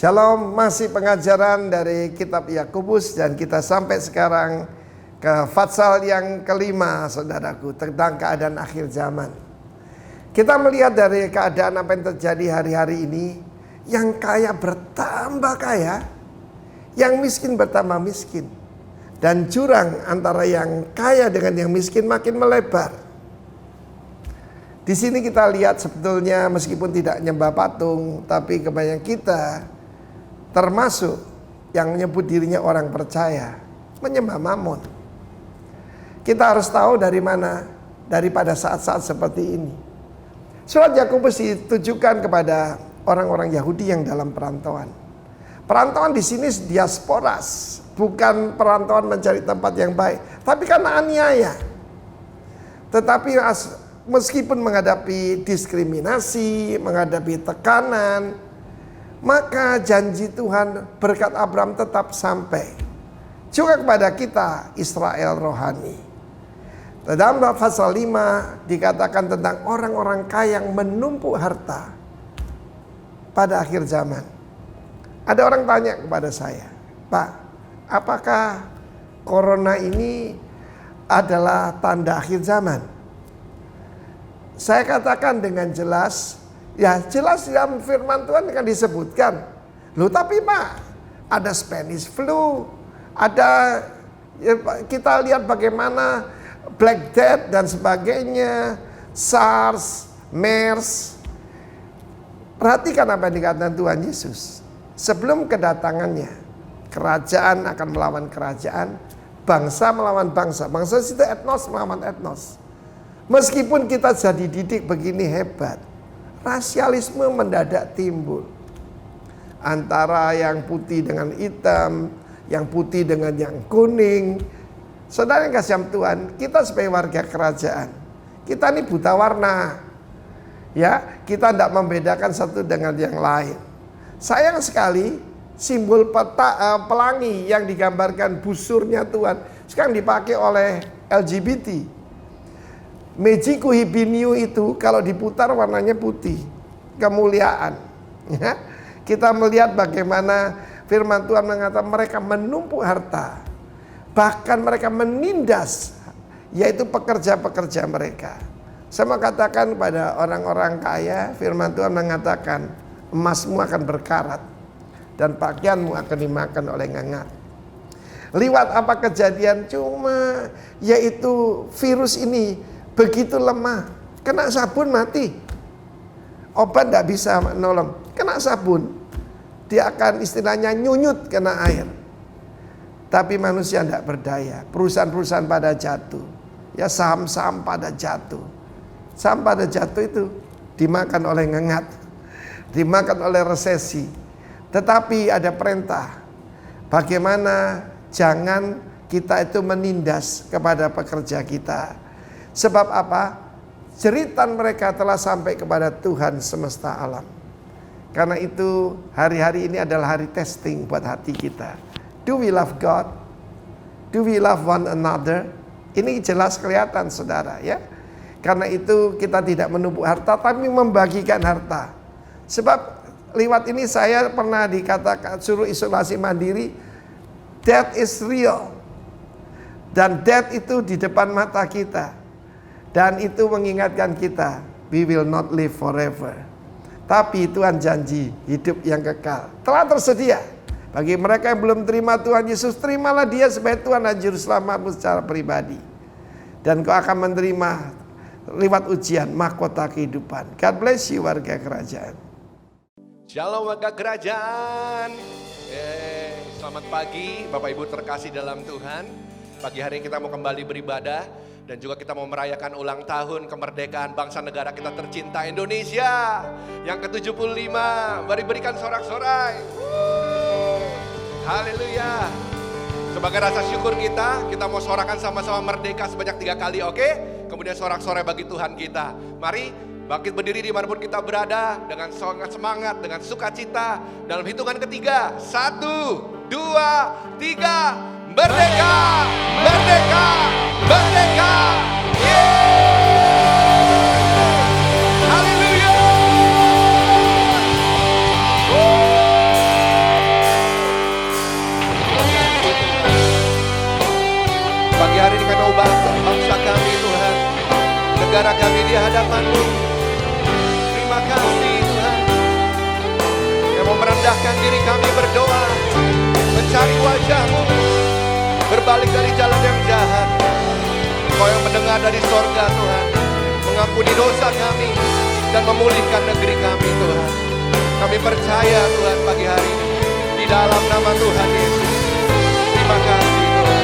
Shalom, masih pengajaran dari kitab Yakobus dan kita sampai sekarang ke pasal yang kelima, saudaraku, tentang keadaan akhir zaman. Kita melihat dari keadaan apa yang terjadi hari-hari ini, yang kaya bertambah kaya, yang miskin bertambah miskin, dan jurang antara yang kaya dengan yang miskin makin melebar. Di sini kita lihat sebetulnya meskipun tidak nyembah patung, tapi kebanyakan kita termasuk yang menyebut dirinya orang percaya menyembah Mammon. Kita harus tahu dari mana, daripada saat-saat seperti ini. Surat Yakobus ditujukan kepada orang-orang Yahudi yang dalam perantauan. Perantauan di sini diasporas, bukan perantauan mencari tempat yang baik, tapi karena aniaya. Tetapi meskipun menghadapi diskriminasi, menghadapi tekanan, maka janji Tuhan berkat Abraham tetap sampai juga kepada kita, Israel rohani. Dalam pasal 5 dikatakan tentang orang-orang kaya yang menumpuk harta pada akhir zaman. Ada orang tanya kepada saya, Pak, apakah corona ini adalah tanda akhir zaman? Saya katakan dengan jelas, ya jelas dalam firman Tuhan akan disebutkan. Loh tapi Pak, ada Spanish flu, ada ya, kita lihat bagaimana Black Death dan sebagainya, SARS, MERS. Perhatikan apa yang dikatakan Tuhan Yesus. Sebelum kedatangannya, kerajaan akan melawan kerajaan, bangsa melawan bangsa. Bangsa itu etnos melawan etnos. Meskipun kita jadi didik begini hebat, rasialisme mendadak timbul. Antara yang putih dengan hitam, yang putih dengan yang kuning. Saudara yang kasih Tuhan, kita sebagai warga kerajaan, kita ini buta warna. Ya, kita tidak membedakan satu dengan yang lain. Sayang sekali, simbol pelangi yang digambarkan busurnya Tuhan sekarang dipakai oleh LGBT. Mejiku Hibiniu itu kalau diputar warnanya putih, kemuliaan. Ya, kita melihat bagaimana firman Tuhan mengatakan mereka menumpuk harta, bahkan mereka menindas, yaitu pekerja-pekerja mereka. Saya mau katakan pada orang-orang kaya, firman Tuhan mengatakan emasmu akan berkarat dan pakaianmu akan dimakan oleh ngangak. Liwat apa kejadian? Cuma yaitu virus ini begitu lemah, kena sabun mati. Obat tidak bisa menolong. Kena sabun, dia akan istilahnya nyunyut kena air. Tapi manusia tidak berdaya. Perusahaan-perusahaan pada jatuh. Ya saham-saham pada jatuh. Saham pada jatuh itu dimakan oleh ngengat, dimakan oleh resesi. Tetapi ada perintah, bagaimana jangan kita itu menindas kepada pekerja kita. Sebab apa? Jeritan mereka telah sampai kepada Tuhan semesta alam. Karena itu hari-hari ini adalah hari testing buat hati kita. Do we love God? Do we love one another? Ini jelas kelihatan saudara ya. Karena itu kita tidak menumpuk harta tapi membagikan harta. Sebab lewat ini saya pernah dikatakan suruh isolasi mandiri. Death is real. Dan death itu di depan mata kita. Dan itu mengingatkan kita, we will not live forever. Tapi Tuhan janji hidup yang kekal telah tersedia. Bagi mereka yang belum terima Tuhan Yesus, terimalah dia sebagai Tuhan dan Juru Selamatmu secara pribadi. Dan kau akan menerima lewat ujian mahkota kehidupan. God bless you warga kerajaan. Shalom warga kerajaan. Selamat pagi Bapak Ibu terkasih dalam Tuhan. Pagi hari ini kita mau kembali beribadah. Dan juga kita mau merayakan ulang tahun kemerdekaan bangsa negara kita tercinta Indonesia yang ke-75. Mari berikan sorak-sorai. Haleluya. Sebagai rasa syukur kita mau sorakan sama-sama merdeka sebanyak 3 kali, oke? Kemudian sorak-sorai bagi Tuhan kita. Mari bangkit berdiri dimanapun kita berada dengan sangat semangat, dengan sukacita. Dalam hitungan ketiga, 1, 2, 3. Merdeka! Merdeka! Merdeka! Haleluya! di hadapan-Mu. Terima kasih Tuhan. Yang mau merendahkan diri kami berdoa, mencari wajah-Mu, berbalik dari jalan yang jahat. Kau yang mendengar dari sorga Tuhan, mengampuni dosa kami dan memulihkan negeri kami Tuhan. Kami percaya Tuhan pagi hari ini, di dalam nama Tuhan Yesus. Terima kasih Tuhan.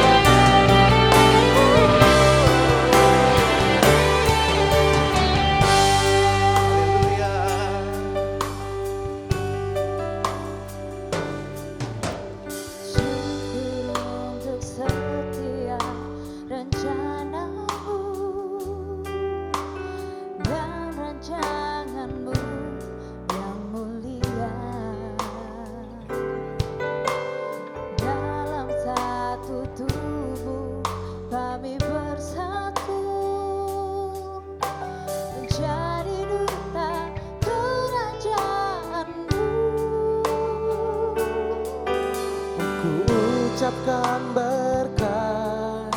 Ucapkan berkat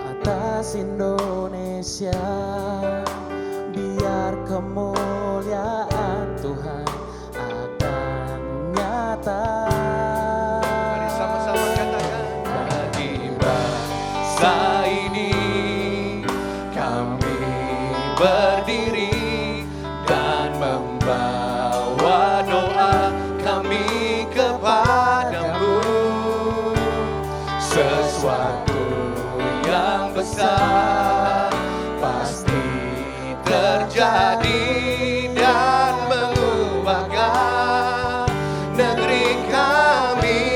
atas Indonesia, biar kemuliaan Tuhan akan nyata. Mari sama-sama katakan, bagi bangsa ini kami berdiri dan membawa doa kami kepadamu. Sesuatu yang besar pasti terjadi dan mengubahkan negeri kami.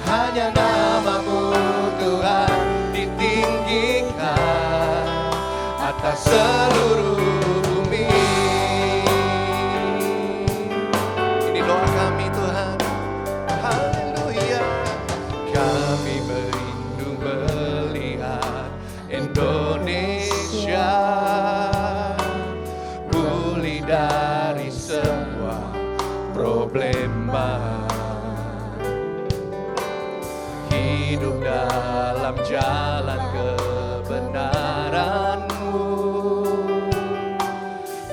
Hanya nama-Mu Tuhan ditinggikan atas seluruh bumi. Ini doa kami Tuhan. Haleluya. Kami merindu melihat Indonesia pulih dari semua problema, hidup dalam jalan kebenaran-Mu,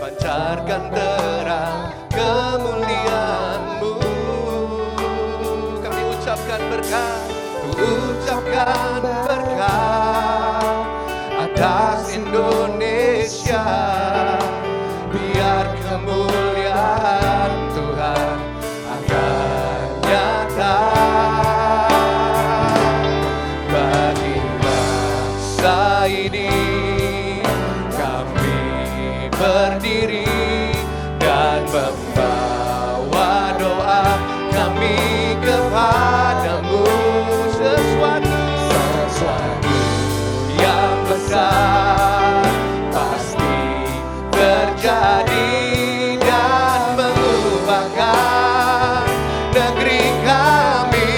pancarkan terang kemuliaan-Mu. Kami ucapkan berkat, ucapkan berkat atas Indonesia, biar kemuliaan Tuhan akan nyata. Bagi bangsa ini kami berdiri dan membawa doa kami kepadamu. Sesuatu yang besar pasti terjadi dan mengubahkan negeri kami.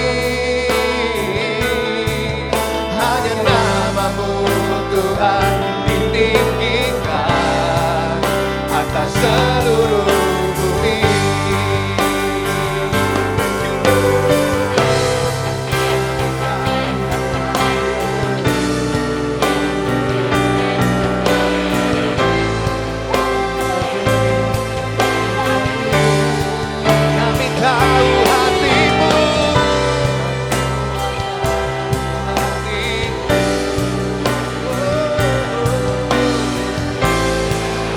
Hanya nama-Mu Tuhan ditinggikan atas seluruh bumi. Kami tahu hati-Mu,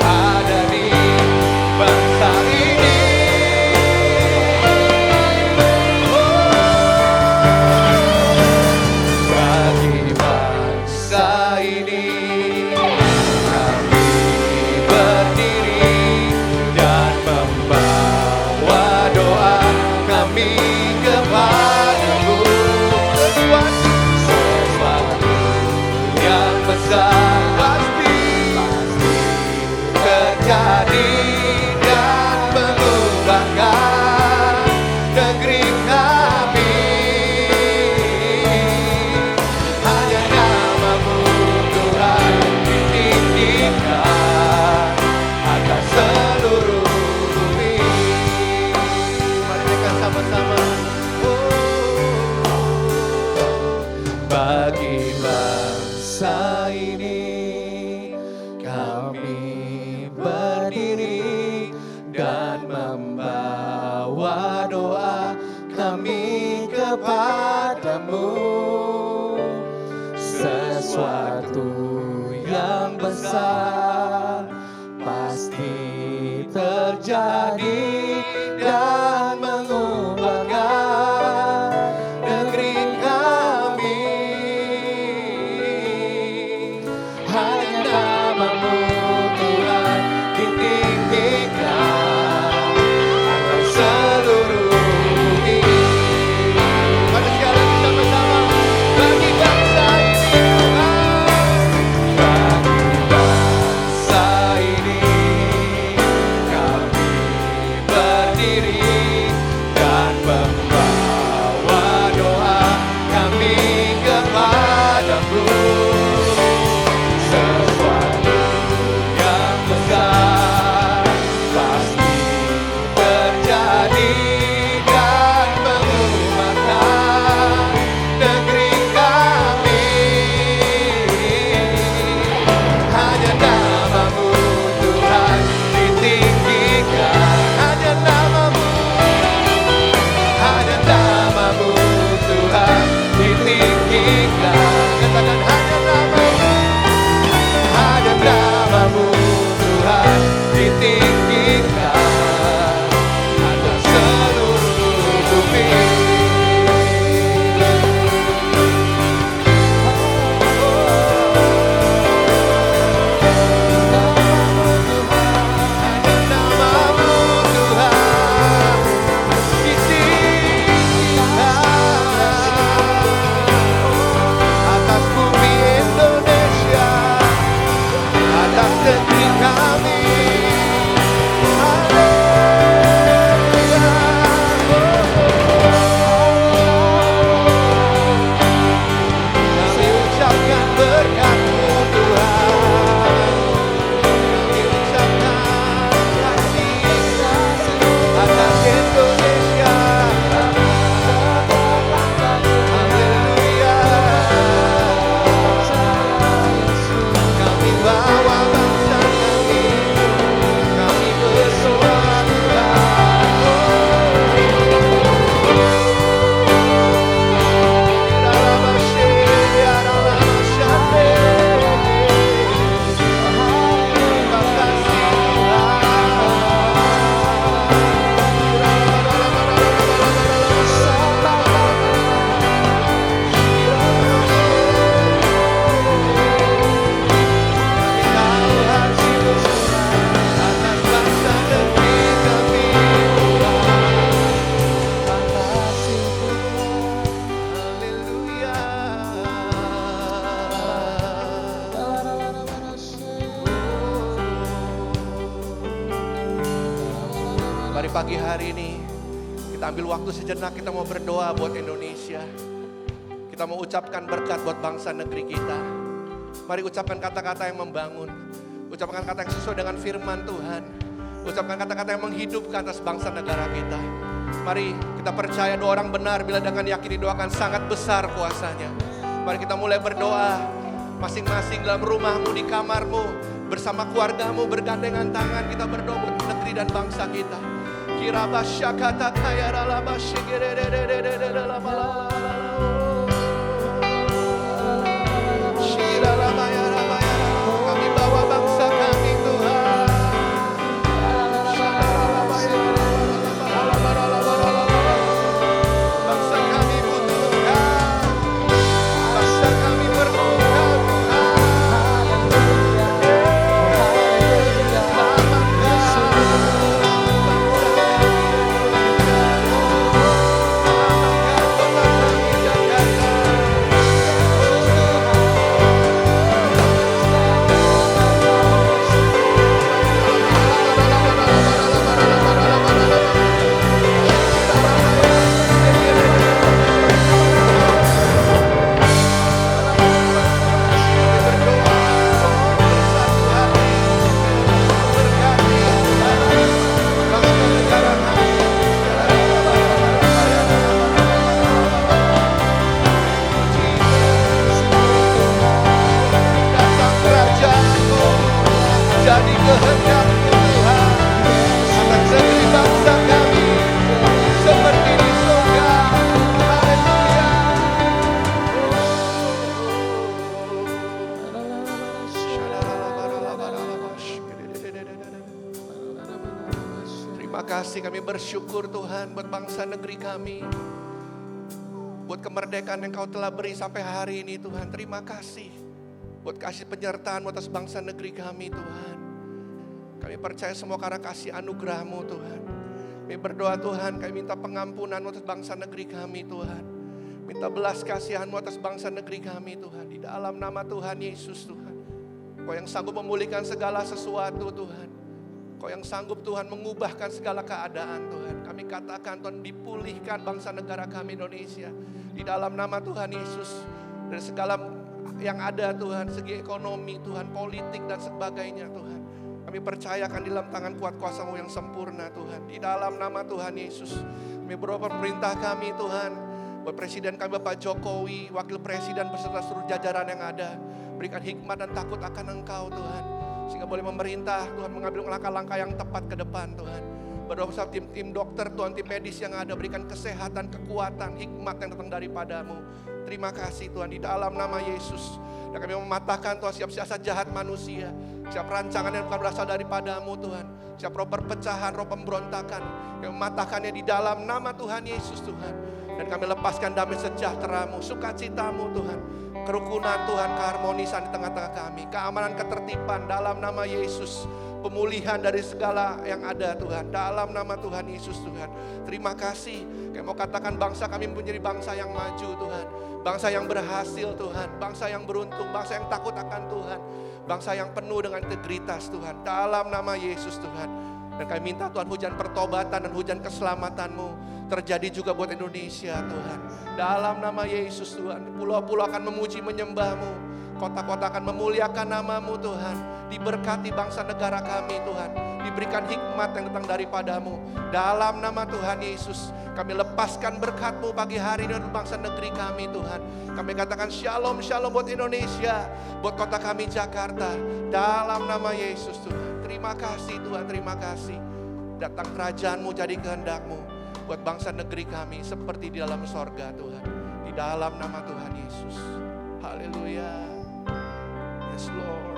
ada di bangsa ini. Bagi bangsa ini kami berdiri dan membawa doa kami kepadamu. Sesuatu yang besar pasti terjadi dan mengubahkan negeri kami. Hanya nama-Mu Tuhan ditinggikan atas seluruh bumi. Mari kita sama-sama dan membawa doa kami kepadamu. Sesuatu yang besar pasti terjadi dan mengubahkan negeri kami. Hanya namamu Tuhan ditinggikan atas seluruh bumi. Mari sekali lagi sama-sama bagi bangsa ini Tuhan. Bagi bangsa ini kami berdiri dan membawa doa kami kepadamu. Sesuatu yang besar pasti terjadi dan mengubahkan negeri kami. Hanya namamu Tuhan ditinggikan. Hanya namamu Tuhan ditinggikan. Katakan hanya namamu Tuhan ditinggikan atas seluruh bumi. Hanya namamu Tuhan ditinggikan atas bumi Indonesia, atas negeri kami. Kami ucapkan berkat-Mu Tuhan. Kami ucapkan kasih atas Indonesia. Haleluya. Kami bawa bangsa kami bersorak Mari pagi hari ini kita ambil waktu sejenak, kita mau berdoa buat Indonesia. Kita mau ucapkan berkat buat bangsa negeri kita. Mari ucapkan kata-kata yang membangun. Ucapkan kata yang sesuai dengan firman Tuhan. Ucapkan kata-kata yang menghidupkan atas bangsa negara kita. Mari kita percaya doa orang benar bila dengan yakin didoakan sangat besar kuasanya. Mari kita mulai berdoa masing-masing dalam rumahmu, di kamarmu, bersama keluargamu, bergandengan tangan kita berdoa buat negeri dan bangsa kita. Kirabasya kata kaya ralabasya kami bawa bangsa kami Tuhan. Bangsa kami butuh Engkau. Bangsa kami perlu Engkau Tuhan. kami bersyukur Tuhan buat bangsa negeri kami. Buat kemerdekaan yang Kau telah beri sampai hari ini Tuhan. Terima kasih. Buat kasih penyertaan atas bangsa negeri kami Tuhan. Kami percaya semua karena kasih anugerah-Mu Tuhan. Kami berdoa Tuhan, kami minta pengampunan atas bangsa negeri kami Tuhan. Minta belas kasihan-Mu atas bangsa negeri kami Tuhan. Di dalam nama Tuhan Yesus Tuhan. Kau yang sanggup memulihkan segala sesuatu Tuhan. Kau yang sanggup Tuhan mengubahkan segala keadaan Tuhan. Kami katakan Tuhan dipulihkan bangsa negara kami Indonesia. Di dalam nama Tuhan Yesus. Dari segala yang ada Tuhan. Segi ekonomi Tuhan, politik dan sebagainya Tuhan. Kami percayakan di dalam tangan kuat kuasa-Mu yang sempurna Tuhan. Di dalam nama Tuhan Yesus. Kami berdoa perintah kami Tuhan. Buat Presiden kami Bapak Jokowi, Wakil Presiden beserta seluruh jajaran yang ada. Berikan hikmat dan takut akan Engkau Tuhan. Sehingga boleh memerintah Tuhan mengambil langkah-langkah yang tepat ke depan Tuhan. Berdoa bersama tim dokter Tuhan, tim medis yang ada. Berikan kesehatan, kekuatan, hikmat yang datang daripada-Mu. Terima kasih Tuhan di dalam nama Yesus. Dan kami mematahkan Tuhan setiap siasat jahat manusia. Setiap rancangan yang bukan berasal daripada-Mu Tuhan. Setiap roh perpecahan, roh pemberontakan. Kami mematahkannya di dalam nama Tuhan Yesus Tuhan. Dan kami lepaskan damai sejahtera-Mu, sukacita-Mu Tuhan. Kerukunan Tuhan, keharmonisan di tengah-tengah kami. Keamanan, ketertiban dalam nama Yesus. Pemulihan dari segala yang ada Tuhan. Dalam nama Tuhan Yesus Tuhan. Terima kasih. Kami mau katakan bangsa kami menjadi bangsa yang maju Tuhan. Bangsa yang berhasil Tuhan. Bangsa yang beruntung. Bangsa yang takut akan Tuhan. Bangsa yang penuh dengan integritas Tuhan. Dalam nama Yesus Tuhan. Dan kami minta Tuhan hujan pertobatan dan hujan keselamatan-Mu terjadi juga buat Indonesia Tuhan. Dalam nama Yesus Tuhan. Pulau-pulau akan memuji menyembah-Mu. Kota-kota akan memuliakan nama-Mu Tuhan. Diberkati bangsa negara kami Tuhan. Diberikan hikmat yang datang daripada-Mu. Dalam nama Tuhan Yesus. Kami lepaskan berkat-Mu pagi hari ini untuk bangsa negeri kami Tuhan. Kami katakan shalom, shalom buat Indonesia. Buat kota kami Jakarta. Dalam nama Yesus Tuhan. Terima kasih Tuhan, terima kasih. Datang kerajaan-Mu jadi kehendak-Mu. Buat bangsa negeri kami seperti di dalam sorga Tuhan. Di dalam nama Tuhan Yesus. Haleluya. Yes Lord.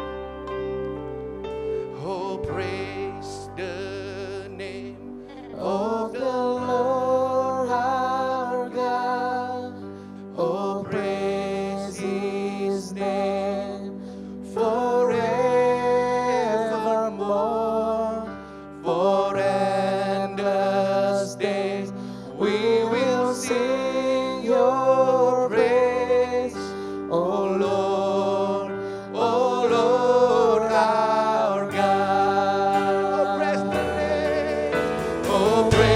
Oh praise the name of the Lord our God. Oh praise His name forevermore. For endless days we will sing your praise. Oh Lord, oh Lord our God. Oh praise the name. Oh praise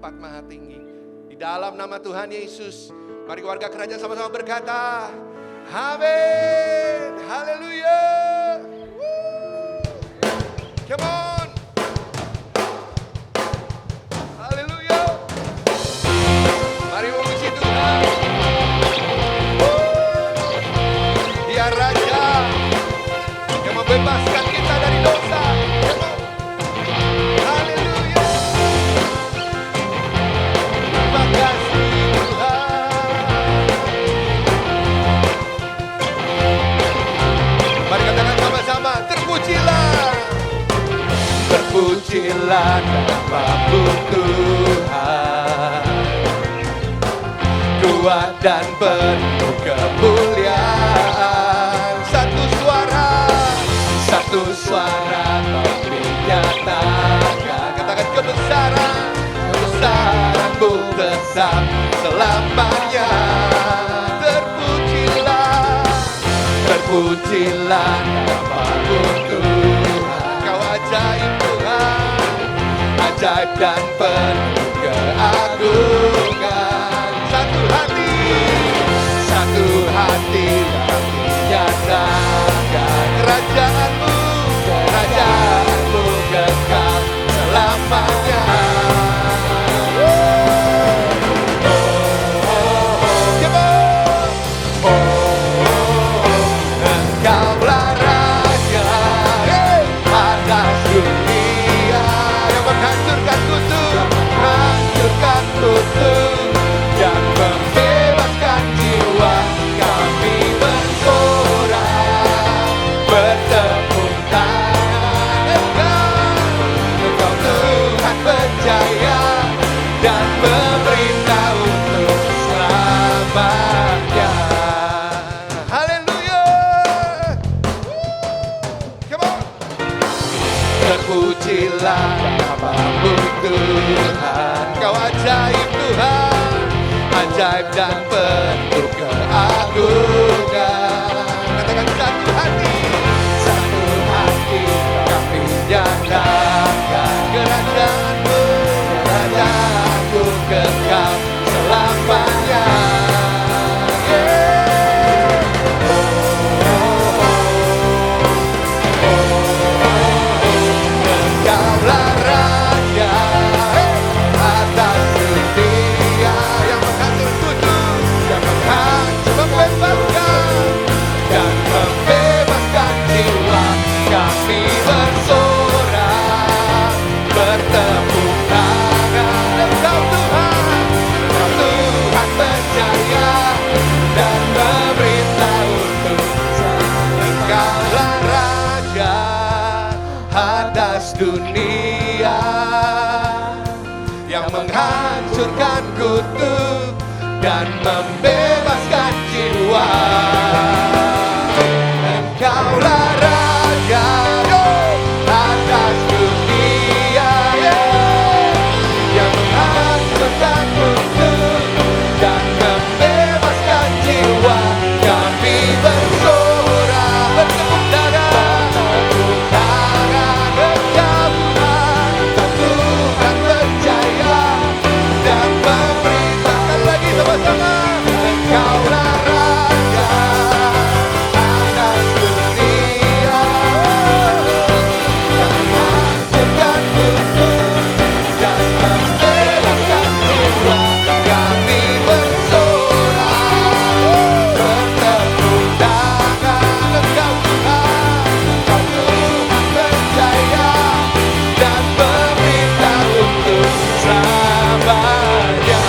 tempat maha tinggi. Di dalam nama Tuhan Yesus, mari warga kerajaan sama-sama berkata, amin, haleluya. Come on. Haleluya. Mari memuji Tuhan. Dia Raja yang membebaskan kita dari dosa. Come on. Haleluya. Terima kasih Tuhan. Mari katakan sama-sama, terpujilah. Terpujilah namamu Tuhan, kuat dan penuh kemuliaan. Satu suara kami nyatakan, katakan kebesaranmu tetap selamanya. Terpujilah namamu Tuhan, kau ajaib Tuhan, ajaib dan penuh keagungan. Satu hati kami nyatakan, kerajaanmu kekal selamanya. Engkaulah Raja atas dunia yang menghancurkan kutuk dan membebaskan jiwa. Kami bersorak, bertepuk tangan. Engkau Tuhan percaya dan memerintah untuk selamanya. Haleluya. Come on. Terpujilah namamu Tuhan, kau ajaib Tuhan, ajaib dan penuh keagungan. Katakan satu hati kami nyatakan, kerajaanmu kekal selamanya. Engkaulah Raja atas dunia yang membebaskan dan membebaskan jiwa. Kami bersorak, bertepuk tangan. Engkau Tuhan percaya dan memerintah untuk Engkaulah Raja atas dunia yang menghancurkan kutuk dan membebaskan jiwa. Engkaulah Raja atas dunia yang menghancurkan kutuk dan membebaskan jiwa. Kami bersorak, bertepuk tangan. Engkau Tuhan percaya dan memerintahkan lagi sama-sama. Engkaulah Raja atas dunia yang menghancurkan kutuk dan membebaskan jiwa. Kami bersorak, bertepuk tangan. Engkau Tuhan percaya dan memerintah untuk selamanya.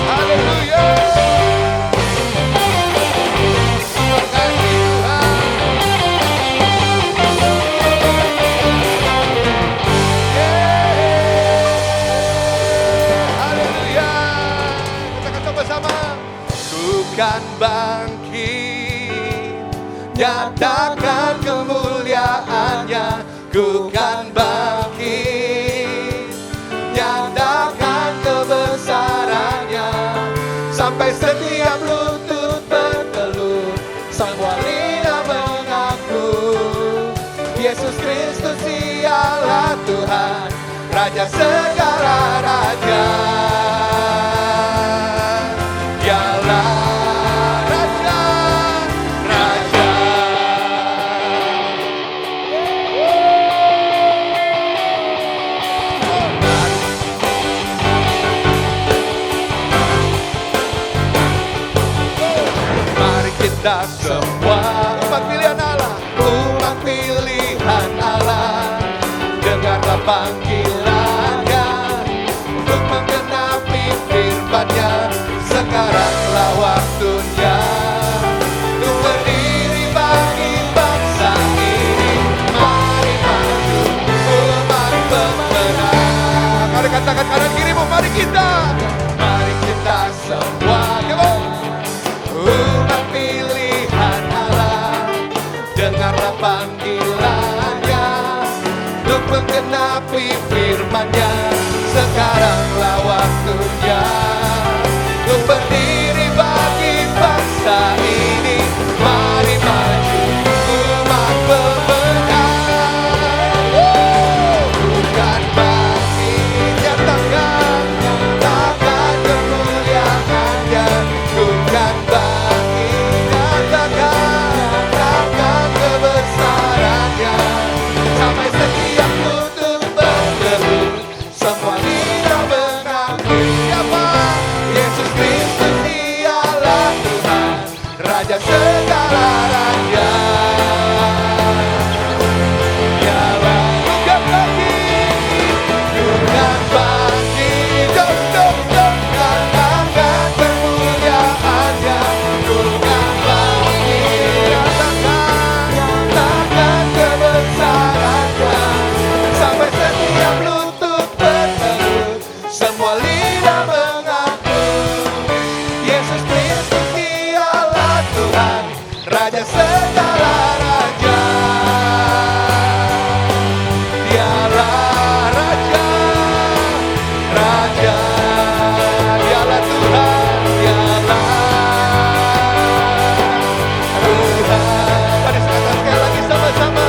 Haleluya. Terima kasih Tuhan. Haleluya. Katakan sama-sama. Ku kan bangkit, nyatakan kemuliaannya. Ku kan bangkit, nyatakan kebesarannya. Sampai setiap lutut bertelut, semua lidah mengaku Yesus Kristus ialah Tuhan, Raja Raja segala raja. Dialah Raja, Raja. Mari kita semua umat pilihan Allah, umat pilihan Allah, dengarlah panggilannya untuk menggenapi firman-Nya. Sekaranglah waktunya untuk berdiri bagi bangsa ini. Mari maju umat pemenang. Mari katakan kanan kirimu, mari kita semua, come on. Umat pilihan Allah, dengarlah panggilannya untuk menggenapi firman-Nya. Sekaranglah waktunya untuk berdiri bagi bangsa ini. Mari maju umat pemenang. Bukan bagi nyatakan kemuliaan-Nya, bukan bagi nyatakan kebesaran-Nya. Sampai setiap lutut berteduh, semua lidah mengakui siapa Yesus Kristus, Dialah Tuhan, Raja segala raja. Dialah bukan bagi katakan kemuliaan-Nya, bukan bagi nyatakan kebesaran-Nya. Sampai setiap lutut berteduh, semua lidah mengakui Yesus Kristus, Dialah Tuhan, Raja segala raja. Dialah Raja, Raja. Dialah Tuhan, Dialah Tuhan. Mari sekali lagi sama-sama.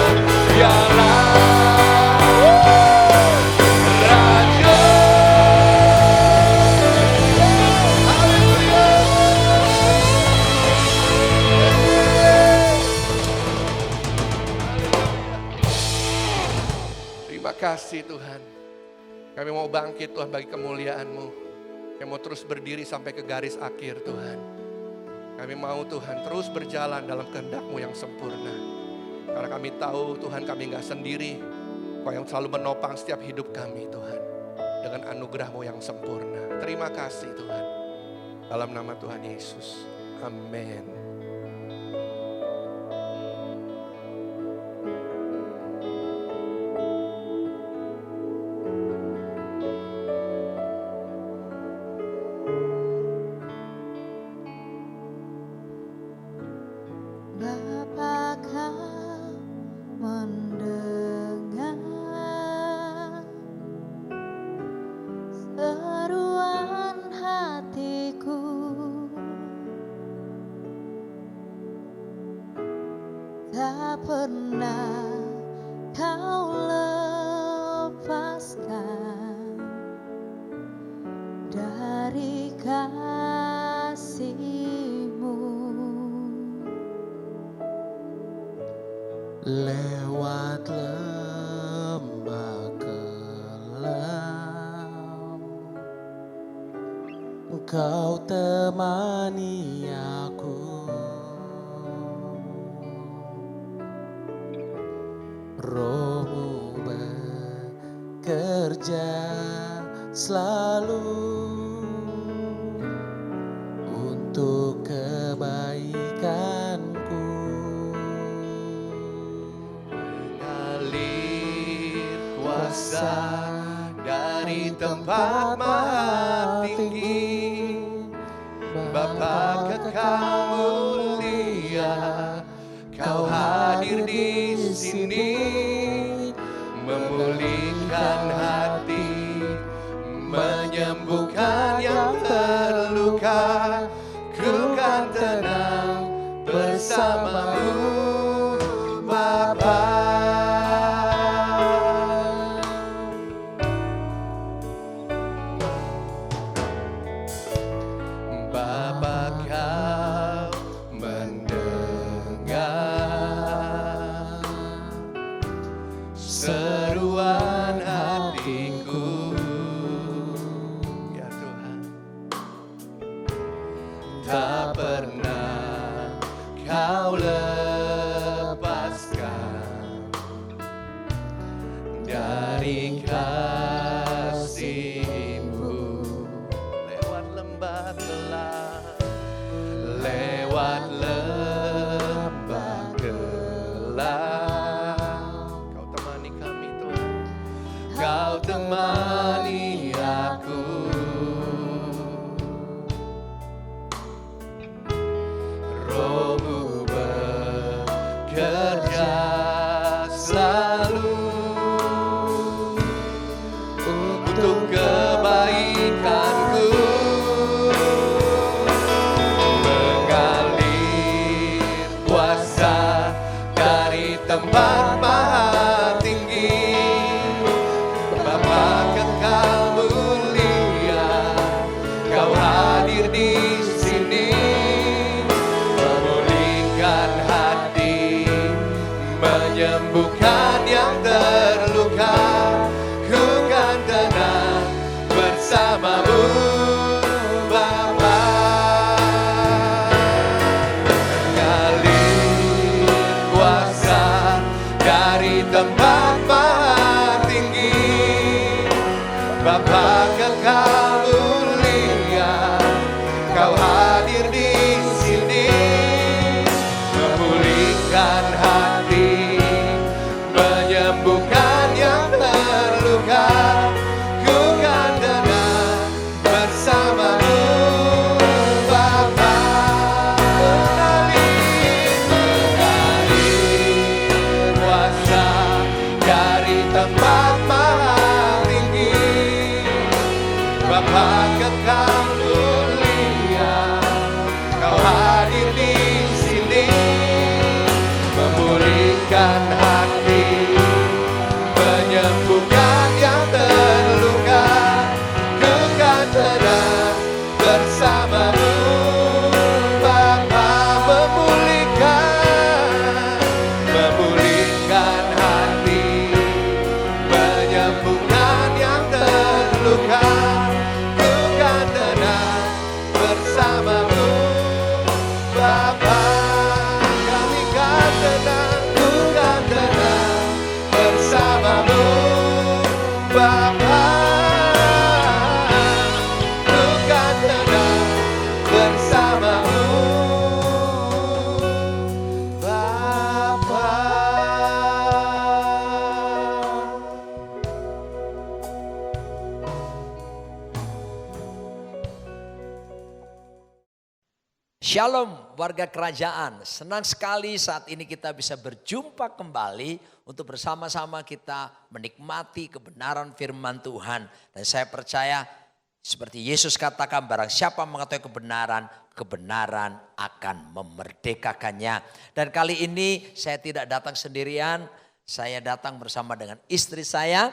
Dialah Raja. Haleluya. Terima kasih Tuhan. Kami mau bangkit Tuhan bagi kemuliaan-Mu. Kami mau terus berdiri sampai ke garis akhir Tuhan. Kami mau Tuhan terus berjalan dalam kehendak-Mu yang sempurna. Karena kami tahu Tuhan kami gak sendiri. Kau yang selalu menopang setiap hidup kami Tuhan. Dengan anugerah-Mu yang sempurna. Terima kasih Tuhan. Dalam nama Tuhan Yesus. Amin. Bapa, Kau mendengar seruan hatiku. Tak pernah Kau lepaskan dari kasih-Mu. Lewat lembah kelam, Engkau temani aku. Roh-Mu bekerja selalu untuk kebaikanku. Kuasa dari tempat maha tinggi, Bapa kekal mulia, Kau hadir di sini, memulihkan hati, menyembuhkan yang terluka. Ku kan tenang bersama-Mu, Bapa. tak pernah kau lepaskan dari kasih-Mu. Lewat lembah gelap, lewat lembah gelap, Kau temani kami Tuhan. Kau temani aku. Roh-Mu bekerja selalu untuk kebaikanku, mengalir kuasa dari tempat maha tinggi. Bapa kekal mulia, Kau hadir di sini, memulihkan hati, menyembuhkan yang terluka. Ku kan tenang bersama-Mu, Bapa. Mengalir kuasa dari tempat maha tinggi. Bapa kekal mulia, Kau hadir di sini, memulihkan hati, menyembuhkan yang terluka. Ku kan tenang bersama-Mu, Bapa. Mengalir kuasa dari tempat maha tinggi. Bapa kekal mulia, Kau hadir di sini, memulihkan hati, menyembuhkan yang terluka. Ku kan tenang bersama-Mu, Bapa. Memulihkan hati, menyembuhkan yang terluka. Ku kan tenang bersama-Mu, Bapa. Kami kan tenang, ku kan tenang bersama-Mu, Bapa. Ku kan tenang bersama-Mu, Bapa. Shalom warga kerajaan, senang sekali saat ini kita bisa berjumpa kembali untuk bersama-sama kita menikmati kebenaran firman Tuhan. Dan saya percaya seperti Yesus katakan, barang siapa mengetahui kebenaran, kebenaran akan memerdekakannya. Dan kali ini saya tidak datang sendirian, saya datang bersama dengan istri saya.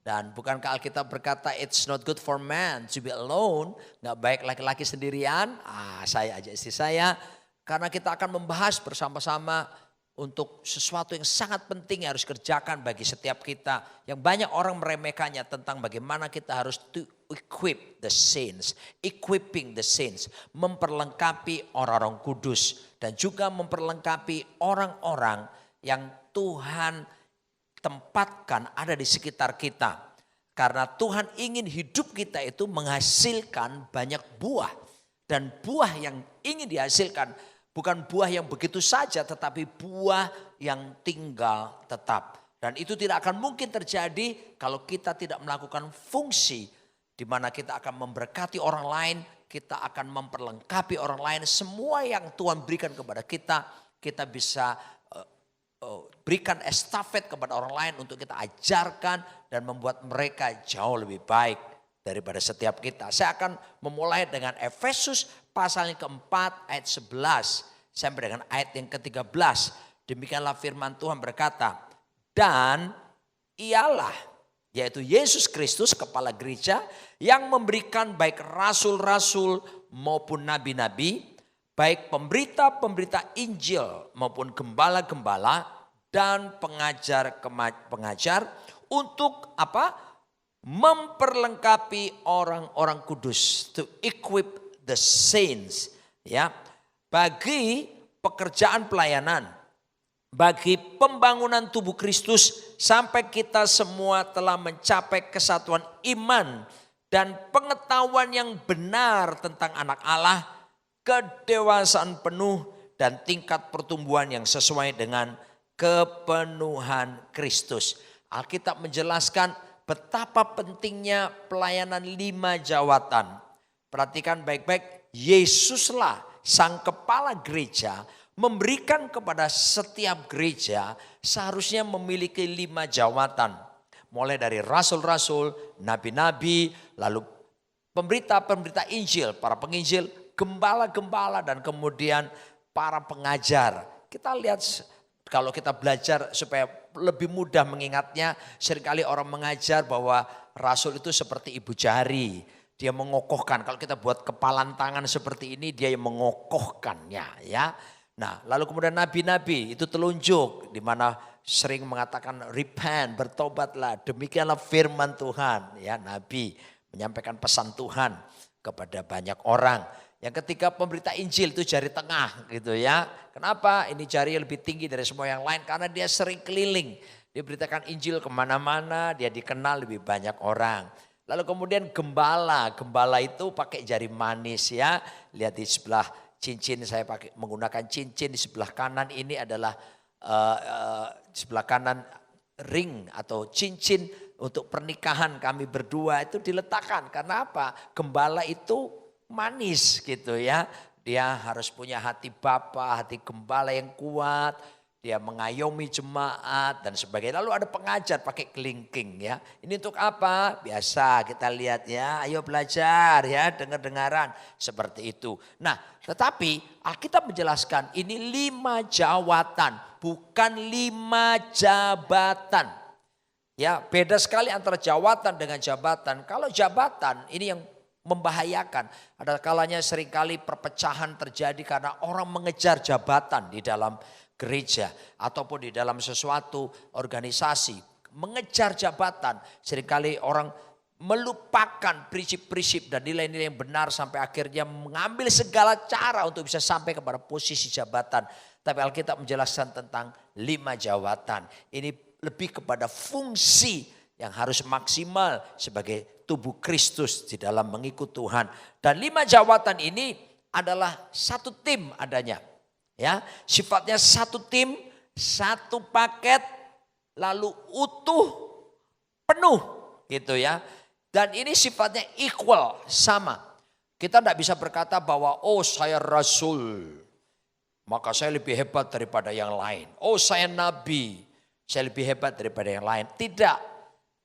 Dan bukankah Alkitab berkata it's not good for man to be alone. Gak baik laki-laki sendirian. Saya ajak istri saya. Karena kita akan membahas bersama-sama untuk sesuatu yang sangat penting yang harus kerjakan bagi setiap kita. Yang banyak orang meremehkannya tentang bagaimana kita harus to equip the saints. Equipping the saints. Memperlengkapi orang-orang kudus. Dan juga memperlengkapi orang-orang yang Tuhan tempatkan ada di sekitar kita. Karena Tuhan ingin hidup kita itu menghasilkan banyak buah. Dan buah yang ingin dihasilkan bukan buah yang begitu saja, tetapi buah yang tinggal tetap. Dan itu tidak akan mungkin terjadi kalau kita tidak melakukan fungsi di mana kita akan memberkati orang lain, kita akan memperlengkapi orang lain. Semua yang Tuhan berikan kepada kita, kita bisa berikan estafet kepada orang lain untuk kita ajarkan dan membuat mereka jauh lebih baik daripada setiap kita. Saya akan memulai dengan Efesus pasal yang keempat ayat 11 sampai dengan ayat yang ke-13. Demikianlah firman Tuhan berkata, dan ialah yaitu Yesus Kristus kepala gereja yang memberikan baik rasul-rasul maupun nabi-nabi, baik pemberita-pemberita Injil maupun gembala-gembala dan pengajar-pengajar untuk apa? Memperlengkapi orang-orang kudus, to equip the saints. Ya, bagi pekerjaan pelayanan, bagi pembangunan tubuh Kristus sampai kita semua telah mencapai kesatuan iman dan pengetahuan yang benar tentang anak Allah, kedewasaan penuh dan tingkat pertumbuhan yang sesuai dengan kepenuhan Kristus. Alkitab menjelaskan betapa pentingnya pelayanan 5 jawatan. Perhatikan baik-baik, Yesuslah sang kepala gereja memberikan kepada setiap gereja seharusnya memiliki 5 jawatan. Mulai dari rasul-rasul, nabi-nabi, lalu pemberita-pemberita Injil, para penginjil, gembala-gembala dan kemudian para pengajar. Kita lihat kalau kita belajar supaya lebih mudah mengingatnya, seringkali orang mengajar bahwa rasul itu seperti ibu jari. Dia mengokohkan, kalau kita buat kepalan tangan seperti ini dia yang mengokohkannya ya. Nah lalu kemudian nabi-nabi itu telunjuk di mana sering mengatakan repent, bertobatlah, demikianlah firman Tuhan. Ya, nabi menyampaikan pesan Tuhan kepada banyak orang. Yang ketiga pemberita Injil itu jari tengah gitu ya. Kenapa? Ini jari lebih tinggi dari semua yang lain karena dia sering keliling. Dia beritakan Injil kemana-mana, dia dikenal lebih banyak orang. Lalu kemudian gembala, gembala itu pakai jari manis ya. Lihat di sebelah cincin saya pakai menggunakan cincin di sebelah kanan ini adalah sebelah kanan ring atau cincin untuk pernikahan kami berdua itu diletakkan. Karena apa? Gembala itu manis gitu ya. Dia harus punya hati bapa, hati gembala yang kuat. Dia mengayomi jemaat dan sebagainya. Lalu ada pengajar pakai kelingking ya. Ini untuk apa? Biasa kita lihat ya. Ayo belajar ya, dengar-dengaran seperti itu. Nah tetapi Alkitab menjelaskan ini 5 jawatan. Bukan 5 jabatan. Ya beda sekali antara jawatan dengan jabatan. Kalau jabatan ini yang membahayakan. Ada kalanya seringkali perpecahan terjadi karena orang mengejar jabatan di dalam gereja ataupun di dalam sesuatu organisasi. Mengejar jabatan. Seringkali orang melupakan prinsip-prinsip dan nilai-nilai yang benar sampai akhirnya mengambil segala cara untuk bisa sampai kepada posisi jabatan. Tapi Alkitab menjelaskan tentang 5 jawatan. Ini lebih kepada fungsi yang harus maksimal sebagai tubuh Kristus di dalam mengikut Tuhan. Dan 5 jawatan ini adalah satu tim adanya. Ya, sifatnya satu tim, satu paket, lalu utuh, penuh gitu ya. Dan ini sifatnya equal, sama. Kita tidak bisa berkata bahwa oh saya rasul, maka saya lebih hebat daripada yang lain. Oh saya nabi, saya lebih hebat daripada yang lain. Tidak,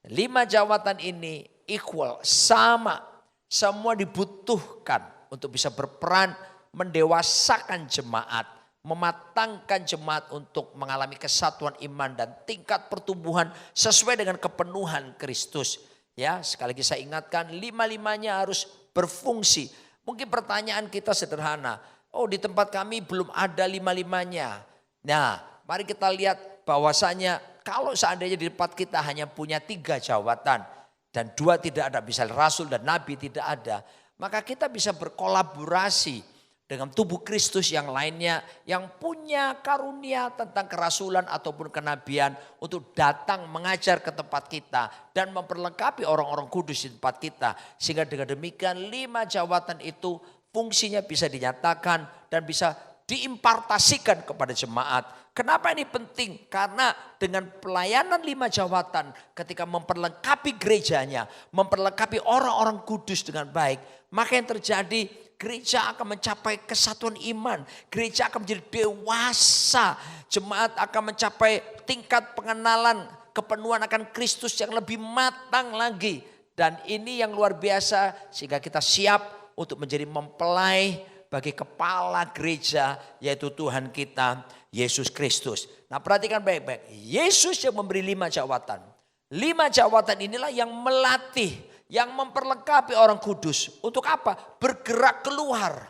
5 jawatan ini equal, sama. Semua dibutuhkan untuk bisa berperan mendewasakan jemaat. Mematangkan jemaat untuk mengalami kesatuan iman dan tingkat pertumbuhan sesuai dengan kepenuhan Kristus. Ya, sekali lagi saya ingatkan 5-5-nya harus berfungsi. Mungkin pertanyaan kita sederhana. Oh, di tempat kami belum ada 5-5-nya. Nah, mari kita lihat bahwasanya kalau seandainya di tempat kita hanya punya 3 jawatan dan 2 tidak ada, misalnya rasul dan nabi tidak ada, maka kita bisa berkolaborasi dengan tubuh Kristus yang lainnya yang punya karunia tentang kerasulan ataupun kenabian untuk datang mengajar ke tempat kita dan memperlengkapi orang-orang kudus di tempat kita. Sehingga dengan demikian 5 jawatan itu fungsinya bisa dinyatakan dan bisa diimpartasikan kepada jemaat. Kenapa ini penting? Karena dengan pelayanan 5 jawatan ketika memperlengkapi gerejanya, memperlengkapi orang-orang kudus dengan baik, maka yang terjadi gereja akan mencapai kesatuan iman. Gereja akan menjadi dewasa. Jemaat akan mencapai tingkat pengenalan kepenuhan akan Kristus yang lebih matang lagi. Dan ini yang luar biasa sehingga kita siap untuk menjadi mempelai bagi kepala gereja yaitu Tuhan kita Yesus Kristus. Nah perhatikan baik-baik. Yesus yang memberi 5 jawatan. 5 jawatan inilah yang melatih, yang memperlengkapi orang kudus. Untuk apa? Bergerak keluar.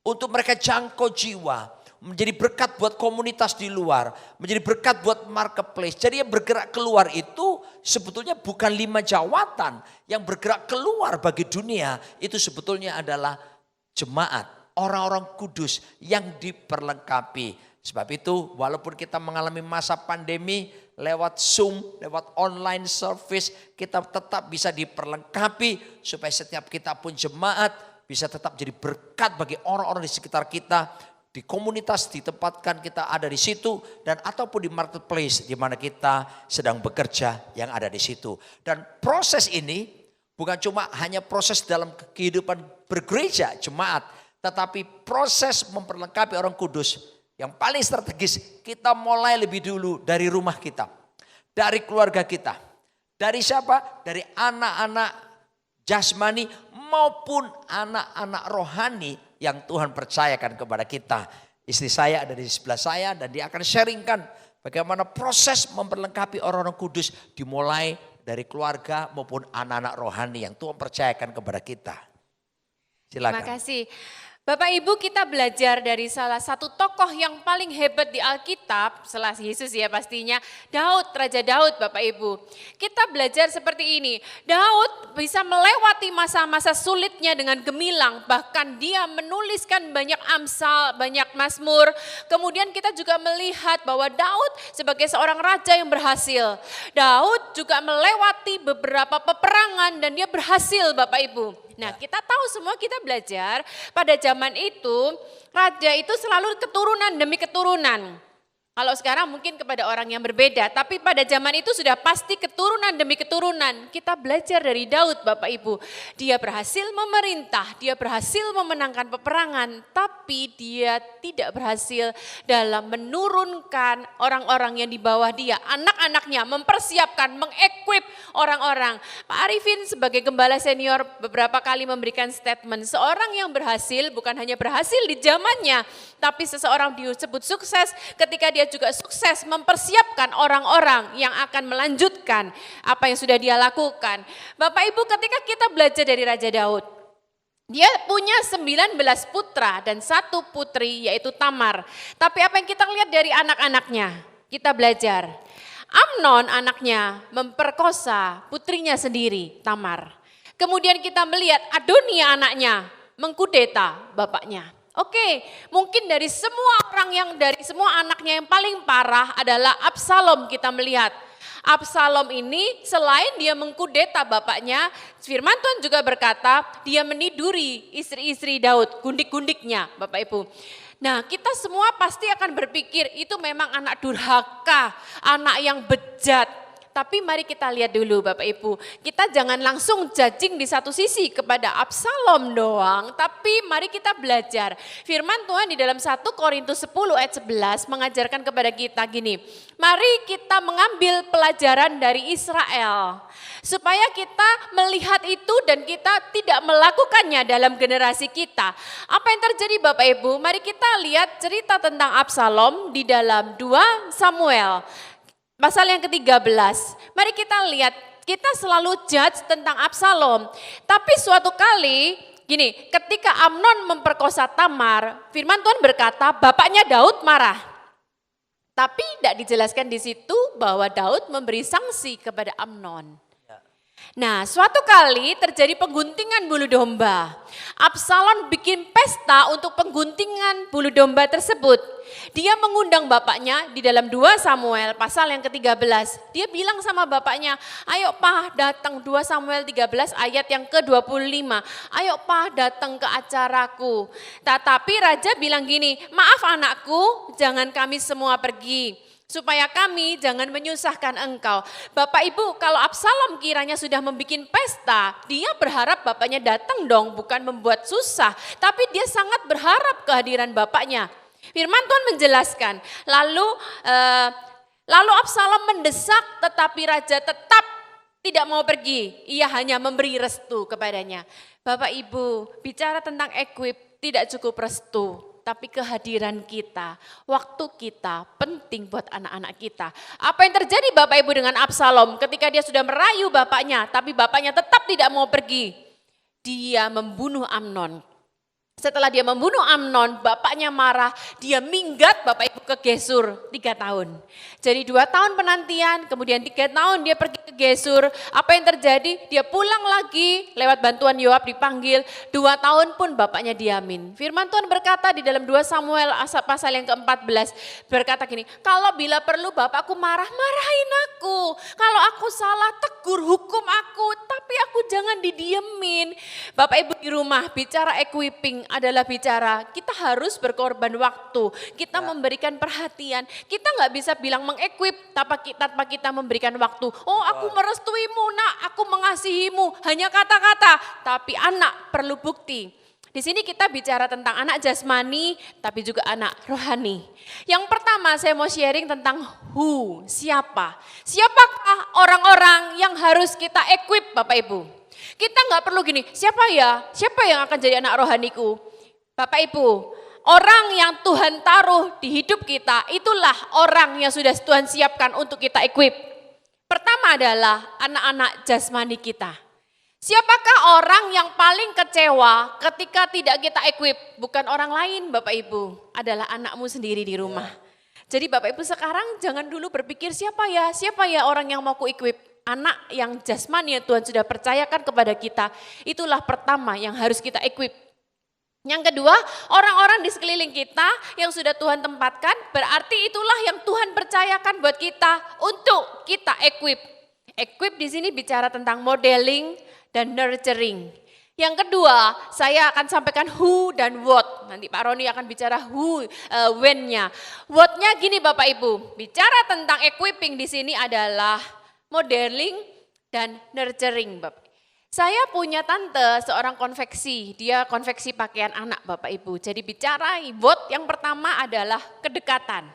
Untuk mereka jangkau jiwa. Menjadi berkat buat komunitas di luar. Menjadi berkat buat marketplace. Jadi yang bergerak keluar itu sebetulnya bukan 5 jawatan. Yang bergerak keluar bagi dunia itu sebetulnya adalah jemaat. orang-orang kudus yang diperlengkapi. Sebab itu walaupun kita mengalami masa pandemi lewat Zoom, lewat online service, kita tetap bisa diperlengkapi supaya setiap kita pun jemaat bisa tetap jadi berkat bagi orang-orang di sekitar kita. Di komunitas ditempatkan kita ada di situ dan ataupun di marketplace di mana kita sedang bekerja yang ada di situ. Dan proses ini bukan cuma hanya proses dalam kehidupan bergereja jemaat, tetapi proses memperlengkapi orang kudus yang paling strategis kita mulai lebih dulu dari rumah kita, dari keluarga kita. Dari siapa? Dari anak-anak jasmani maupun anak-anak rohani yang Tuhan percayakan kepada kita. Istri saya ada di sebelah saya dan dia akan sharingkan bagaimana proses memperlengkapi orang-orang kudus dimulai dari keluarga maupun anak-anak rohani yang Tuhan percayakan kepada kita. Silakan. Terima kasih. Bapak Ibu, kita belajar dari salah satu tokoh yang paling hebat di Alkitab, setelah Yesus ya pastinya, Daud, Raja Daud Bapak Ibu. Kita belajar seperti ini, Daud bisa melewati masa-masa sulitnya dengan gemilang, bahkan dia menuliskan banyak amsal, banyak mazmur. Kemudian kita juga melihat bahwa Daud sebagai seorang raja yang berhasil. Daud juga melewati beberapa peperangan dan dia berhasil Bapak Ibu. Nah, kita tahu semua, kita belajar pada zaman itu raja itu selalu keturunan demi keturunan. Kalau sekarang mungkin kepada orang yang berbeda, tapi pada zaman itu sudah pasti keturunan demi keturunan. Kita belajar dari Daud Bapak Ibu. Dia berhasil memerintah, dia berhasil memenangkan peperangan, tapi dia tidak berhasil dalam menurunkan orang-orang yang di bawah dia. Anak-anaknya mempersiapkan, mengequip orang-orang. Pak Arifin sebagai gembala senior beberapa kali memberikan statement, seorang yang berhasil bukan hanya berhasil di zamannya, tapi seseorang disebut sukses ketika dia juga sukses mempersiapkan orang-orang yang akan melanjutkan apa yang sudah dia lakukan. Bapak Ibu, ketika kita belajar dari Raja Daud, dia punya 19 putra dan 1 putri yaitu Tamar. Tapi apa yang kita lihat dari anak-anaknya? Kita belajar. Amnon anaknya memperkosa putrinya sendiri, Tamar. Kemudian kita melihat Adonia anaknya mengkudeta bapaknya. Oke, mungkin dari semua anaknya yang paling parah adalah Absalom kita melihat. Absalom ini selain dia mengkudeta bapaknya, firman Tuhan juga berkata dia meniduri istri-istri Daud, gundik-gundiknya Bapak Ibu. Nah, kita semua pasti akan berpikir itu memang anak durhaka, anak yang bejat. Tapi mari kita lihat dulu Bapak Ibu, kita jangan langsung judging di satu sisi kepada Absalom doang, tapi mari kita belajar. Firman Tuhan di dalam 1 Korintus 10 ayat 11 mengajarkan kepada kita gini, mari kita mengambil pelajaran dari Israel, supaya kita melihat itu dan kita tidak melakukannya dalam generasi kita. Apa yang terjadi Bapak Ibu? Mari kita lihat cerita tentang Absalom di dalam 2 Samuel. Pasal yang ke-13, mari kita lihat, kita selalu judge tentang Absalom. Tapi suatu kali, gini, ketika Amnon memperkosa Tamar, firman Tuhan berkata bapaknya Daud marah. Tapi tidak dijelaskan di situ bahwa Daud memberi sanksi kepada Amnon. Nah, suatu kali terjadi pengguntingan bulu domba. Absalom bikin pesta untuk pengguntingan bulu domba tersebut. Dia mengundang bapaknya di dalam 2 Samuel pasal yang ke-13. Dia bilang sama bapaknya, ayo Pak datang 2 Samuel 13 ayat yang ke-25. Ayo Pak datang ke acaraku. Tetapi raja bilang gini, maaf anakku, jangan kami semua pergi. Supaya kami jangan menyusahkan engkau. Bapak Ibu, kalau Absalom kiranya sudah membuat pesta, dia berharap bapaknya datang dong, bukan membuat susah. Tapi dia sangat berharap kehadiran bapaknya. Firman Tuhan menjelaskan, lalu Absalom mendesak tetapi raja tetap tidak mau pergi. Ia hanya memberi restu kepadanya. Bapak Ibu, bicara tentang equip tidak cukup restu. Tapi kehadiran kita, waktu kita penting buat anak-anak kita. Apa yang terjadi Bapak Ibu dengan Absalom ketika dia sudah merayu bapaknya, tapi bapaknya tetap tidak mau pergi. Dia membunuh Amnon. Setelah dia membunuh Amnon, bapaknya marah, dia minggat Bapak Ibu ke Gesur 3 tahun. Jadi 2 tahun penantian, kemudian 3 tahun dia pergi ke ke Gesur. Apa yang terjadi? Dia pulang lagi lewat bantuan Yoab dipanggil. 2 tahun pun bapaknya diamin. Firman Tuhan berkata di dalam 2 Samuel pasal yang ke-14. Berkata gini, kalau bila perlu bapakku marah, marahin aku. Kalau aku salah, tegur, hukum aku. Tapi aku jangan didiemin. Bapak Ibu di rumah, bicara equipping adalah bicara kita harus berkorban waktu. Kita memberikan perhatian. Kita nggak bisa bilang mengequip tanpa kita memberikan waktu. Oh, aku merestuimu, nak, aku mengasihimu. Hanya kata-kata, tapi anak perlu bukti. Di sini kita bicara tentang anak jasmani, tapi juga anak rohani. Yang pertama saya mau sharing tentang who, siapa. Siapakah orang-orang yang harus kita equip, Bapak Ibu? Kita nggak perlu gini, siapa yang akan jadi anak rohaniku? Bapak Ibu, orang yang Tuhan taruh di hidup kita, itulah orang yang sudah Tuhan siapkan untuk kita equip. Pertama adalah anak-anak jasmani kita. Siapakah orang yang paling kecewa ketika tidak kita equip? Bukan orang lain Bapak Ibu, adalah anakmu sendiri di rumah. Jadi Bapak Ibu sekarang jangan dulu berpikir siapa ya orang yang mau ku equip. Anak yang jasmani yang Tuhan sudah percayakan kepada kita, itulah pertama yang harus kita equip. Yang kedua, orang-orang di sekeliling kita yang sudah Tuhan tempatkan, berarti itulah yang Tuhan percayakan buat kita untuk kita equip. Equip di sini bicara tentang modeling dan nurturing. Yang kedua, saya akan sampaikan who dan what. Nanti Pak Roni akan bicara who, when-nya. What-nya gini Bapak Ibu, bicara tentang equipping di sini adalah modeling dan nurturing Bapak. Saya punya tante seorang konveksi, dia konveksi pakaian anak Bapak Ibu. Jadi bicara what yang pertama adalah kedekatan.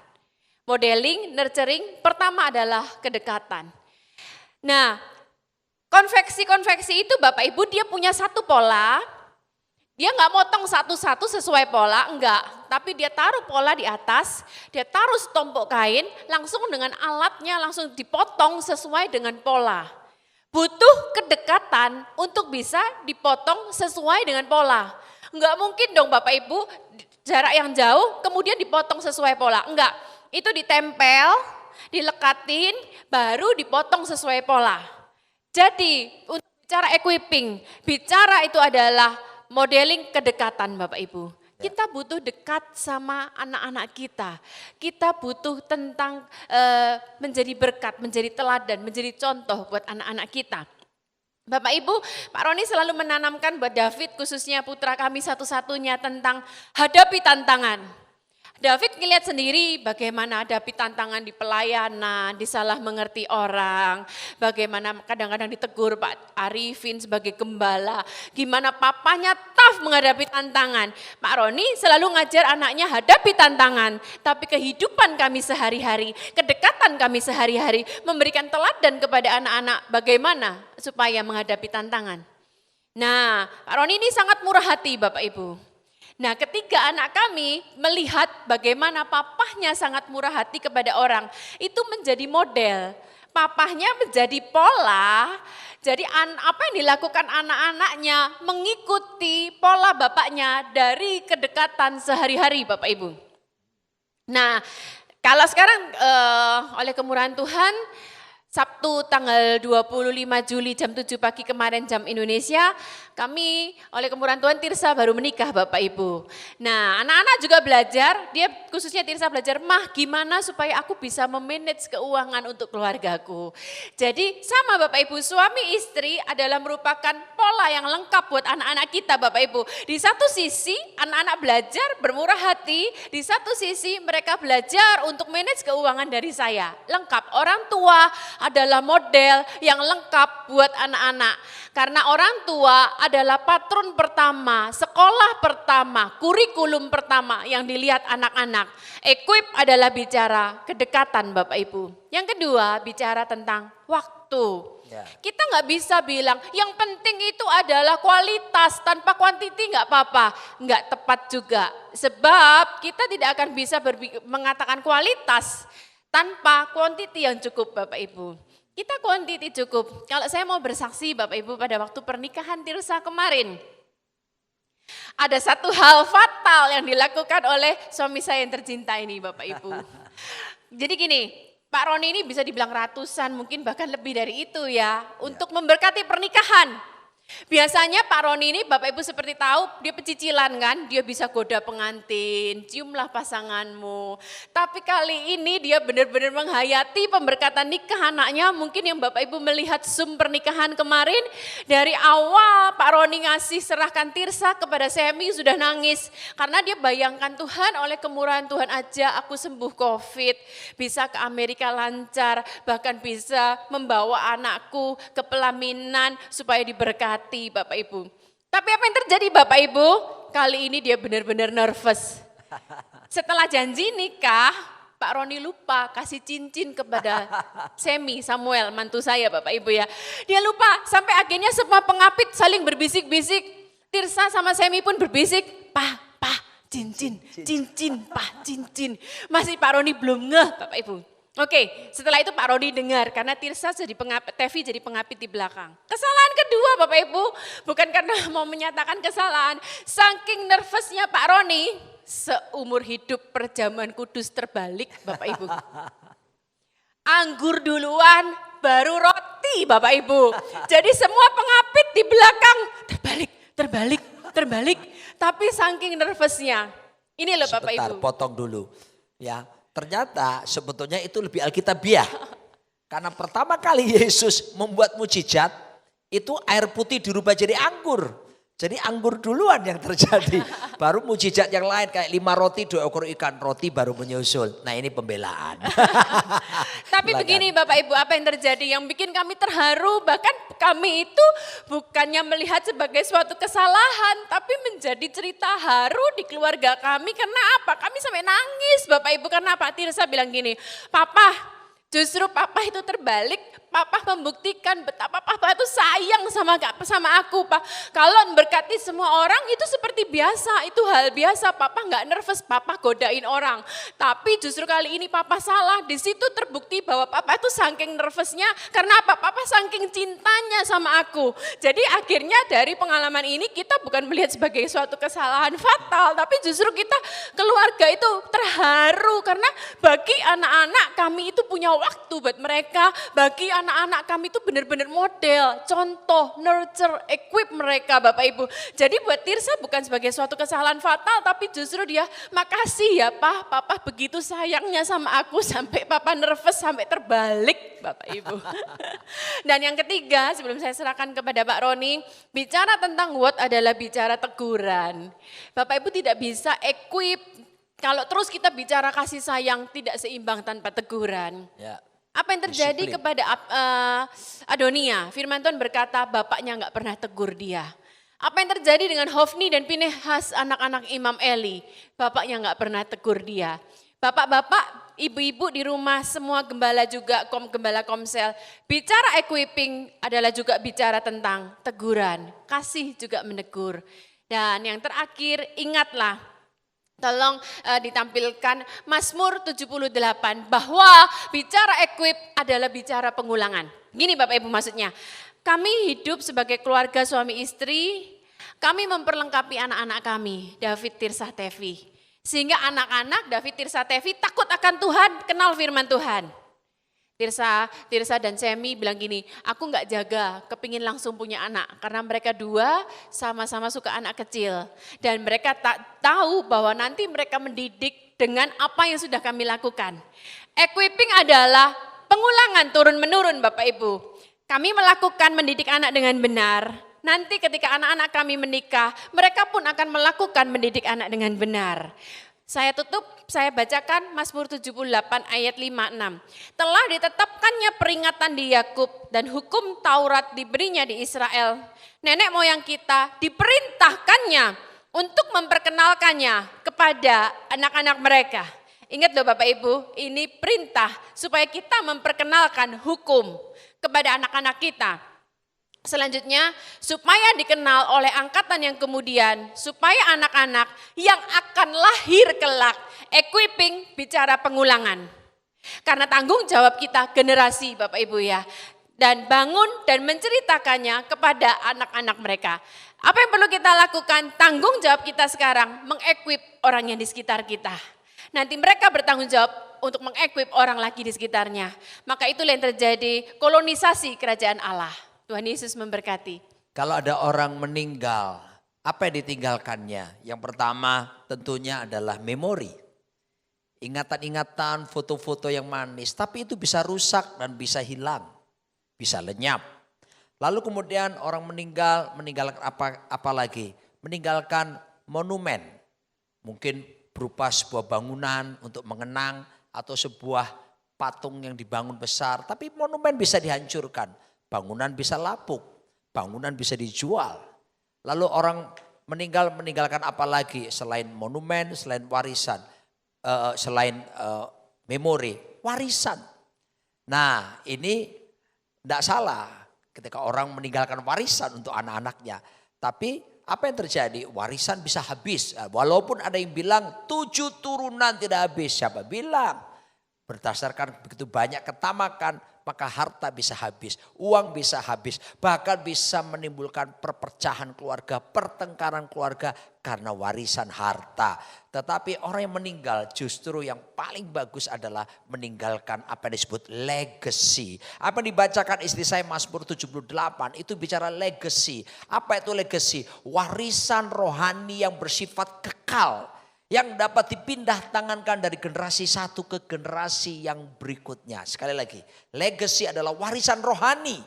Modeling, nurturing, pertama adalah kedekatan. Nah, konveksi itu Bapak Ibu dia punya satu pola, dia nggak motong satu-satu sesuai pola, enggak. Tapi dia taruh pola di atas, dia taruh setumpuk kain, langsung dengan alatnya langsung dipotong sesuai dengan pola. Butuh kedekatan untuk bisa dipotong sesuai dengan pola. Enggak mungkin dong Bapak Ibu jarak yang jauh kemudian dipotong sesuai pola. Enggak, itu ditempel, dilekatin, baru dipotong sesuai pola. Jadi untuk bicara equipping, bicara itu adalah modeling kedekatan Bapak Ibu. Kita butuh dekat sama anak-anak kita. Kita butuh tentang menjadi berkat, menjadi teladan, menjadi contoh buat anak-anak kita. Bapak Ibu, Pak Roni selalu menanamkan buat David khususnya putra kami satu-satunya tentang hadapi tantangan. David ngelihat sendiri bagaimana hadapi tantangan di pelayanan, disalah mengerti orang, bagaimana kadang-kadang ditegur Pak Arifin sebagai gembala, gimana papanya tough menghadapi tantangan. Pak Roni selalu ngajar anaknya hadapi tantangan, tapi kehidupan kami sehari-hari, kedekatan kami sehari-hari, memberikan teladan kepada anak-anak bagaimana supaya menghadapi tantangan. Nah, Pak Roni ini sangat murah hati Bapak Ibu. Nah, ketika anak kami melihat bagaimana papahnya sangat murah hati kepada orang, itu menjadi model. Papahnya menjadi pola, jadi apa yang dilakukan anak-anaknya mengikuti pola bapaknya dari kedekatan sehari-hari Bapak Ibu. Nah, kalau sekarang oleh kemurahan Tuhan, Sabtu tanggal 25 Juli jam 7 pagi kemarin jam Indonesia, kami oleh kemurahan Tuhan Tirsa baru menikah Bapak Ibu. Nah anak-anak juga belajar, dia khususnya Tirsa belajar, mah gimana supaya aku bisa memanage keuangan untuk keluargaku. Jadi sama Bapak Ibu, suami istri adalah merupakan pola yang lengkap buat anak-anak kita Bapak Ibu. Di satu sisi anak-anak belajar bermurah hati, di satu sisi mereka belajar untuk manage keuangan dari saya. Lengkap, orang tua adalah model yang lengkap buat anak-anak. Karena orang tua adalah patron pertama, sekolah pertama, kurikulum pertama yang dilihat anak-anak. Equip adalah bicara kedekatan Bapak Ibu. Yang kedua bicara tentang waktu. Kita nggak bisa bilang yang penting itu adalah kualitas, tanpa kuantiti nggak apa-apa. Nggak tepat juga. Sebab kita tidak akan bisa mengatakan kualitas tanpa kuantiti yang cukup Bapak Ibu. Kita kuantiti cukup. Kalau saya mau bersaksi Bapak Ibu pada waktu pernikahan Tirsa kemarin. Ada satu hal fatal yang dilakukan oleh suami saya yang tercinta ini Bapak Ibu. Jadi gini, Pak Roni ini bisa dibilang ratusan, mungkin bahkan lebih dari itu ya, untuk memberkati pernikahan. Biasanya Pak Roni ini Bapak Ibu seperti tahu dia pecicilan kan, dia bisa goda pengantin, ciumlah pasanganmu. Tapi kali ini dia benar-benar menghayati pemberkatan nikah anaknya. Mungkin yang Bapak Ibu melihat Zoom pernikahan kemarin, dari awal Pak Roni ngasih serahkan Tirsa kepada Semi sudah nangis. Karena dia bayangkan Tuhan, oleh kemurahan Tuhan aja aku sembuh COVID, bisa ke Amerika lancar, bahkan bisa membawa anakku ke pelaminan supaya diberkati. Bapak Ibu. Tapi apa yang terjadi Bapak Ibu? Kali ini dia benar-benar nervous. Setelah janji nikah, Pak Roni lupa kasih cincin kepada Semi, Samuel, mantu saya Bapak Ibu ya. Dia lupa sampai akhirnya semua pengapit saling berbisik-bisik. Tirsa sama Semi pun berbisik, Pak, cincin, Pak, cincin. Masih Pak Roni belum ngeh Bapak Ibu. Oke, setelah itu Pak Roni dengar karena Tirsa jadi pengapit, Tevi jadi pengapit di belakang. Kesalahan kedua Bapak Ibu, bukan karena mau menyatakan kesalahan, saking nervousnya Pak Roni, seumur hidup perjamuan kudus terbalik Bapak Ibu. Anggur duluan, baru roti Bapak Ibu. Jadi semua pengapit di belakang terbalik. Tapi saking nervousnya, ini loh Bapak Sebentar, Ibu. potong dulu. Ya. Ternyata sebetulnya itu lebih alkitabiah. Karena pertama kali Yesus membuat mujizat, itu air putih dirubah jadi anggur. Jadi anggur duluan yang terjadi. Baru mujizat yang lain kayak 5 roti, 2 ekor ikan, roti baru menyusul. Nah ini pembelaan. Tapi begini Bapak Ibu, apa yang terjadi? Yang bikin kami terharu, bahkan kami itu bukannya melihat sebagai suatu kesalahan, tapi menjadi cerita haru di keluarga kami. Karena apa? Kami sampai nangis Bapak Ibu, karena Pak Tirsa bilang gini, Papa, justru Papa itu terbalik, Papa membuktikan betapa Papa itu sayang sama aku, Pak. Kalau memberkati semua orang itu seperti biasa, itu hal biasa. Papa nggak nervous, Papa godain orang. Tapi justru kali ini Papa salah. Di situ terbukti bahwa Papa itu saking nervousnya, karena apa? Papa saking cintanya sama aku. Jadi akhirnya dari pengalaman ini kita bukan melihat sebagai suatu kesalahan fatal, tapi justru kita keluarga itu terharu karena bagi anak-anak kami itu punya waktu buat mereka, bagi anak-anak kami itu benar-benar model, contoh, nurture, equip mereka Bapak Ibu. Jadi buat Tirsa bukan sebagai suatu kesalahan fatal, tapi justru dia makasih ya Pak, Papa begitu sayangnya sama aku sampai Papa nervous sampai terbalik Bapak Ibu. Dan yang ketiga sebelum saya serahkan kepada Pak Roni, bicara tentang what adalah bicara teguran. Bapak Ibu tidak bisa equip kalau terus kita bicara kasih sayang tidak seimbang tanpa teguran. Ya. Apa yang terjadi Disiplin. kepada Adonia? Firman Tuhan berkata bapaknya nggak pernah tegur dia. Apa yang terjadi dengan Hofni dan Pinehas anak-anak Imam Eli? Bapaknya nggak pernah tegur dia. Bapak-bapak, ibu-ibu di rumah, semua gembala juga, gembala komsel. Bicara equipping adalah juga bicara tentang teguran. Kasih juga menegur. Dan yang terakhir ingatlah, tolong ditampilkan Mazmur 78 bahwa bicara equip adalah bicara pengulangan. Gini Bapak Ibu maksudnya, kami hidup sebagai keluarga suami istri, kami memperlengkapi anak-anak kami, David, Tirsa, Tevi. Sehingga anak-anak David, Tirsa, Tevi takut akan Tuhan, kenal firman Tuhan. Tirsa dan Semi bilang gini, aku nggak jaga, kepingin langsung punya anak. Karena mereka dua sama-sama suka anak kecil. Dan mereka tak tahu bahwa nanti mereka mendidik dengan apa yang sudah kami lakukan. Equipping adalah pengulangan turun-menurun Bapak Ibu. Kami melakukan mendidik anak dengan benar. Nanti ketika anak-anak kami menikah, mereka pun akan melakukan mendidik anak dengan benar. Saya tutup, saya bacakan Mazmur 78 ayat 5-6. Telah ditetapkannya peringatan di Yakub dan hukum Taurat diberinya di Israel. Nenek moyang kita diperintahkannya untuk memperkenalkannya kepada anak-anak mereka. Ingat loh Bapak Ibu, ini perintah supaya kita memperkenalkan hukum kepada anak-anak kita. Selanjutnya, supaya dikenal oleh angkatan yang kemudian, supaya anak-anak yang akan lahir kelak, equipping bicara pengulangan. Karena tanggung jawab kita generasi Bapak Ibu ya, dan bangun dan menceritakannya kepada anak-anak mereka. Apa yang perlu kita lakukan? Tanggung jawab kita sekarang, mengequip orang yang di sekitar kita. nanti mereka bertanggung jawab untuk mengequip orang lagi di sekitarnya. Maka itulah yang terjadi kolonisasi kerajaan Allah. Tuhan Yesus memberkati. Kalau ada orang meninggal, apa yang ditinggalkannya? Yang pertama tentunya adalah memori. Ingatan-ingatan, foto-foto yang manis, tapi itu bisa rusak dan bisa hilang, bisa lenyap. Lalu kemudian orang meninggalkan apa lagi? Meninggalkan monumen. Mungkin berupa sebuah bangunan untuk mengenang atau sebuah patung yang dibangun besar, tapi monumen bisa dihancurkan, bangunan bisa lapuk, bangunan bisa dijual. Lalu orang meninggalkan apa lagi selain monumen, selain warisan, selain memori, warisan. Nah ini tidak salah ketika orang meninggalkan warisan untuk anak-anaknya. Tapi apa yang terjadi? Warisan bisa habis. Walaupun ada yang bilang 7 turunan tidak habis. Siapa bilang? Berdasarkan begitu banyak ketamakan, maka harta bisa habis, uang bisa habis, bahkan bisa menimbulkan perpecahan keluarga, pertengkaran keluarga karena warisan harta. Tetapi orang yang meninggal justru yang paling bagus adalah meninggalkan apa yang disebut legacy. Apa yang dibacakan istri saya Mazmur 78 itu bicara legacy. Apa itu legacy? Warisan rohani yang bersifat kekal, yang dapat dipindah tangankan dari generasi satu ke generasi yang berikutnya. Sekali lagi, legacy adalah warisan rohani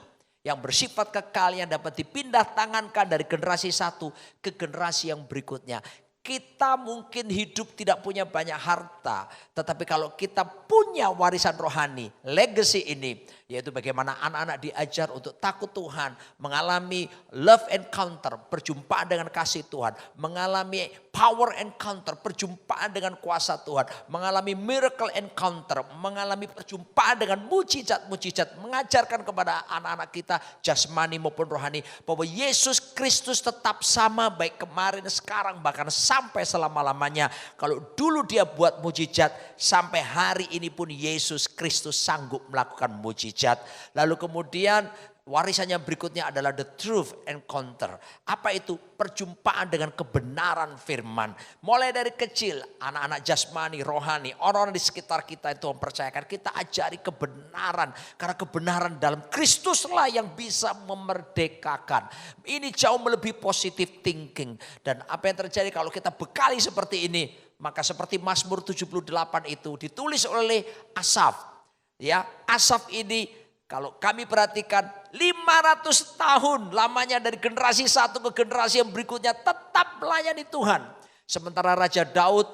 yang bersifat kekal yang dapat dipindah tangankan dari generasi satu ke generasi yang berikutnya. Kita mungkin hidup tidak punya banyak harta, tetapi kalau kita punya warisan rohani, legacy ini, yaitu bagaimana anak-anak diajar untuk takut Tuhan, mengalami love encounter, perjumpaan dengan kasih Tuhan, mengalami power encounter, perjumpaan dengan kuasa Tuhan, mengalami miracle encounter, mengalami perjumpaan dengan mujizat-mujizat, mengajarkan kepada anak-anak kita jasmani maupun rohani bahwa Yesus Kristus tetap sama baik kemarin, sekarang, bahkan sampai selama-lamanya. Kalau dulu dia buat mujizat, sampai hari ini pun Yesus Kristus sanggup melakukan mujizat. Lalu kemudian warisannya berikutnya adalah the truth encounter. Apa itu? Perjumpaan dengan kebenaran firman. Mulai dari kecil, anak-anak jasmani, rohani, orang-orang di sekitar kita itu mempercayakan, kita ajari kebenaran. Karena kebenaran dalam Kristuslah yang bisa memerdekakan. Ini jauh melebihi positive thinking. Dan apa yang terjadi kalau kita bekali seperti ini, maka seperti Mazmur 78 itu ditulis oleh Asaf. Ya, Asaf ini kalau kami perhatikan 500 tahun lamanya dari generasi satu ke generasi yang berikutnya tetap melayani Tuhan. Sementara Raja Daud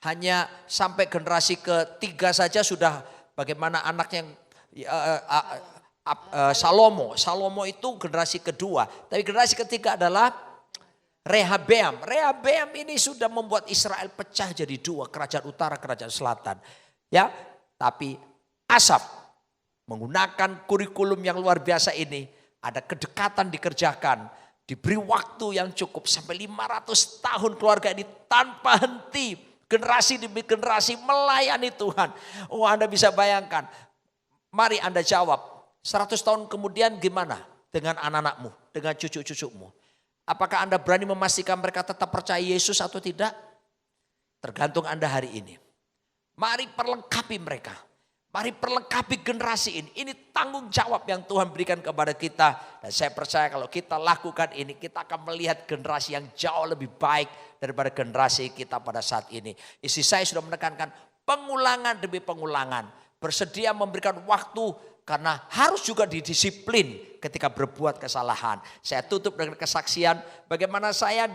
hanya sampai generasi ketiga saja sudah bagaimana anaknya Salomo. Salomo itu generasi kedua. Tapi generasi ketiga adalah Rehabeam. Rehabeam ini sudah membuat Israel pecah jadi dua. Kerajaan utara, kerajaan selatan. Ya, tapi Asaf menggunakan kurikulum yang luar biasa ini, ada kedekatan dikerjakan, diberi waktu yang cukup sampai 500 tahun keluarga ini tanpa henti, generasi demi generasi melayani Tuhan. Oh, Anda bisa bayangkan, mari Anda jawab, 100 tahun kemudian gimana dengan anak-anakmu, dengan cucu-cucumu? Apakah Anda berani memastikan mereka tetap percaya Yesus atau tidak? Tergantung Anda hari ini. Mari perlengkapi mereka. Mari perlengkapi generasi ini. Ini tanggung jawab yang Tuhan berikan kepada kita. Dan saya percaya kalau kita lakukan ini, kita akan melihat generasi yang jauh lebih baik daripada generasi kita pada saat ini. Istri saya sudah menekankan pengulangan demi pengulangan. Bersedia memberikan waktu karena harus juga didisiplin ketika berbuat kesalahan. Saya tutup dengan kesaksian bagaimana saya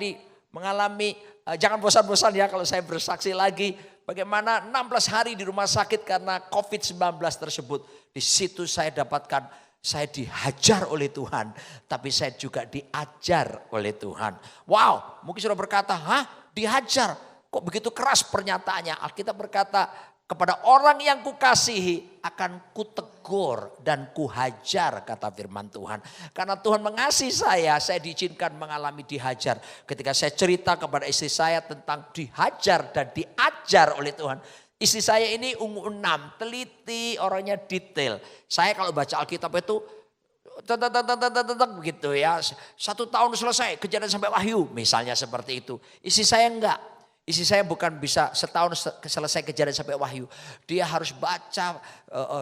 mengalami, jangan bosan-bosan ya kalau saya bersaksi lagi. Bagaimana 16 hari di rumah sakit karena COVID-19 tersebut. Di situ saya dapatkan, saya dihajar oleh Tuhan. Tapi saya juga diajar oleh Tuhan. Wow, mungkin sudah berkata, hah dihajar? Kok begitu keras pernyataannya? Alkitab berkata, kepada orang yang kukasihi akan kutegur dan kuhajar, kata firman Tuhan. Karena Tuhan mengasihi saya diizinkan mengalami dihajar. Ketika saya cerita kepada istri saya tentang dihajar dan diajar oleh Tuhan. Istri saya ini ungu 6, teliti, orangnya detail. Saya kalau baca Alkitab itu begitu ya. 1 tahun selesai, Kejadian sampai Wahyu misalnya seperti itu. Istri saya enggak. Istri saya bukan bisa setahun selesai Kejadian sampai Wahyu. Dia harus baca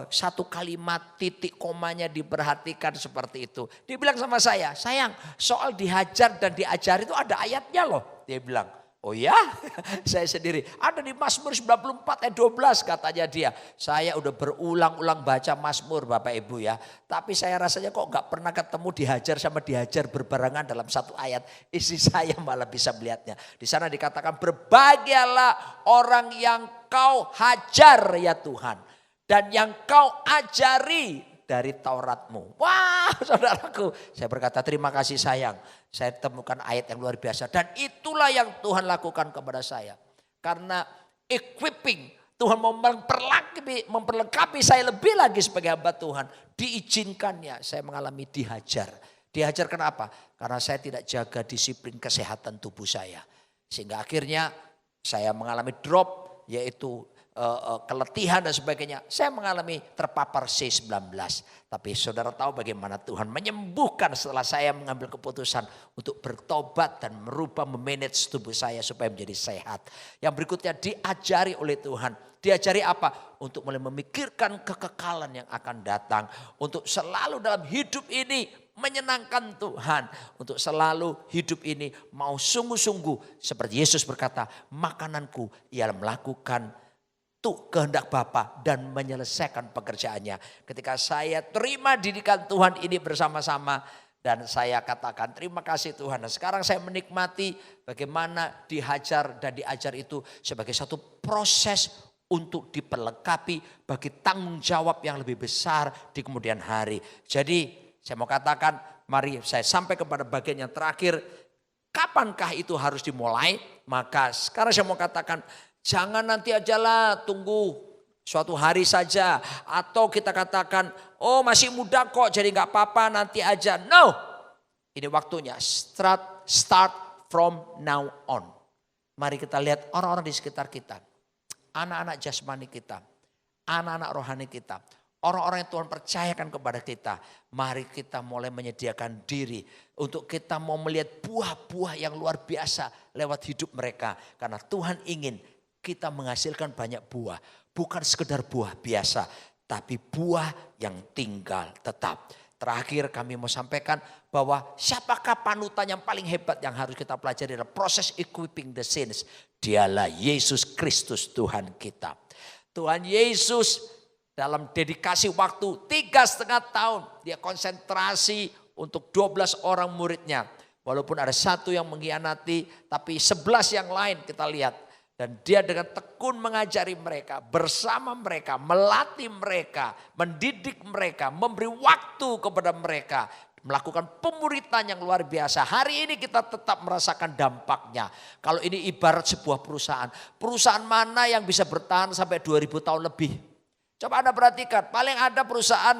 satu kalimat, titik komanya diperhatikan seperti itu. Dia bilang sama saya, sayang soal dihajar dan diajar itu ada ayatnya loh. Dia bilang, oh ya, saya sendiri. Ada di Mazmur 94 ayat 12 katanya dia. Saya udah berulang-ulang baca Mazmur Bapak Ibu ya. Tapi saya rasanya kok gak pernah ketemu dihajar sama dihajar berbarengan dalam satu ayat. Istri saya malah bisa melihatnya. Di sana dikatakan berbahagialah orang yang kau hajar ya Tuhan. Dan yang kau ajari dari Tauratmu. Wah saudaraku, saya berkata terima kasih sayang. Saya temukan ayat yang luar biasa. Dan itulah yang Tuhan lakukan kepada saya. Karena equipping, Tuhan memperlengkapi saya lebih lagi sebagai hamba Tuhan. Diizinkannya saya mengalami dihajar. Dihajar kenapa? Karena saya tidak jaga disiplin kesehatan tubuh saya. Sehingga akhirnya saya mengalami drop, yaitu keletihan dan sebagainya. Saya mengalami terpapar C19. Tapi saudara tahu bagaimana Tuhan menyembuhkan setelah saya mengambil keputusan untuk bertobat dan merubah memanage tubuh saya supaya menjadi sehat. Yang berikutnya diajari oleh Tuhan. Diajari apa? Untuk mulai memikirkan kekekalan yang akan datang. Untuk selalu dalam hidup ini menyenangkan Tuhan. Untuk selalu hidup ini mau sungguh-sungguh. Seperti Yesus berkata, makananku ialah melakukan kehendak Bapa dan menyelesaikan pekerjaannya. Ketika saya terima didikan Tuhan ini bersama-sama dan saya katakan terima kasih Tuhan. Dan sekarang saya menikmati bagaimana dihajar dan diajar itu sebagai satu proses untuk diperlengkapi bagi tanggung jawab yang lebih besar di kemudian hari. Jadi saya mau katakan mari saya sampai kepada bagian yang terakhir. Kapankah itu harus dimulai? Maka sekarang saya mau katakan jangan nanti ajalah tunggu suatu hari saja. Atau kita katakan oh masih muda kok jadi gak apa-apa nanti aja. No, ini waktunya start from now on. Mari kita lihat orang-orang di sekitar kita. Anak-anak jasmani kita. Anak-anak rohani kita. Orang-orang yang Tuhan percayakan kepada kita. Mari kita mulai menyediakan diri. Untuk kita mau melihat buah-buah yang luar biasa lewat hidup mereka. Karena Tuhan ingin kita menghasilkan banyak buah. Bukan sekedar buah biasa. Tapi buah yang tinggal tetap. Terakhir kami mau sampaikan bahwa siapakah panutan yang paling hebat yang harus kita pelajari adalah proses equipping the saints. Dialah Yesus Kristus Tuhan kita. Tuhan Yesus dalam dedikasi waktu 3,5 tahun. Dia konsentrasi untuk 12 orang muridnya. Walaupun ada satu yang mengkhianati tapi 11 yang lain kita lihat. Dan dia dengan tekun mengajari mereka, bersama mereka, melatih mereka, mendidik mereka, memberi waktu kepada mereka. Melakukan pemuritan yang luar biasa. Hari ini kita tetap merasakan dampaknya. Kalau ini ibarat sebuah perusahaan. Perusahaan mana yang bisa bertahan sampai 2000 tahun lebih? Coba Anda perhatikan, paling ada perusahaan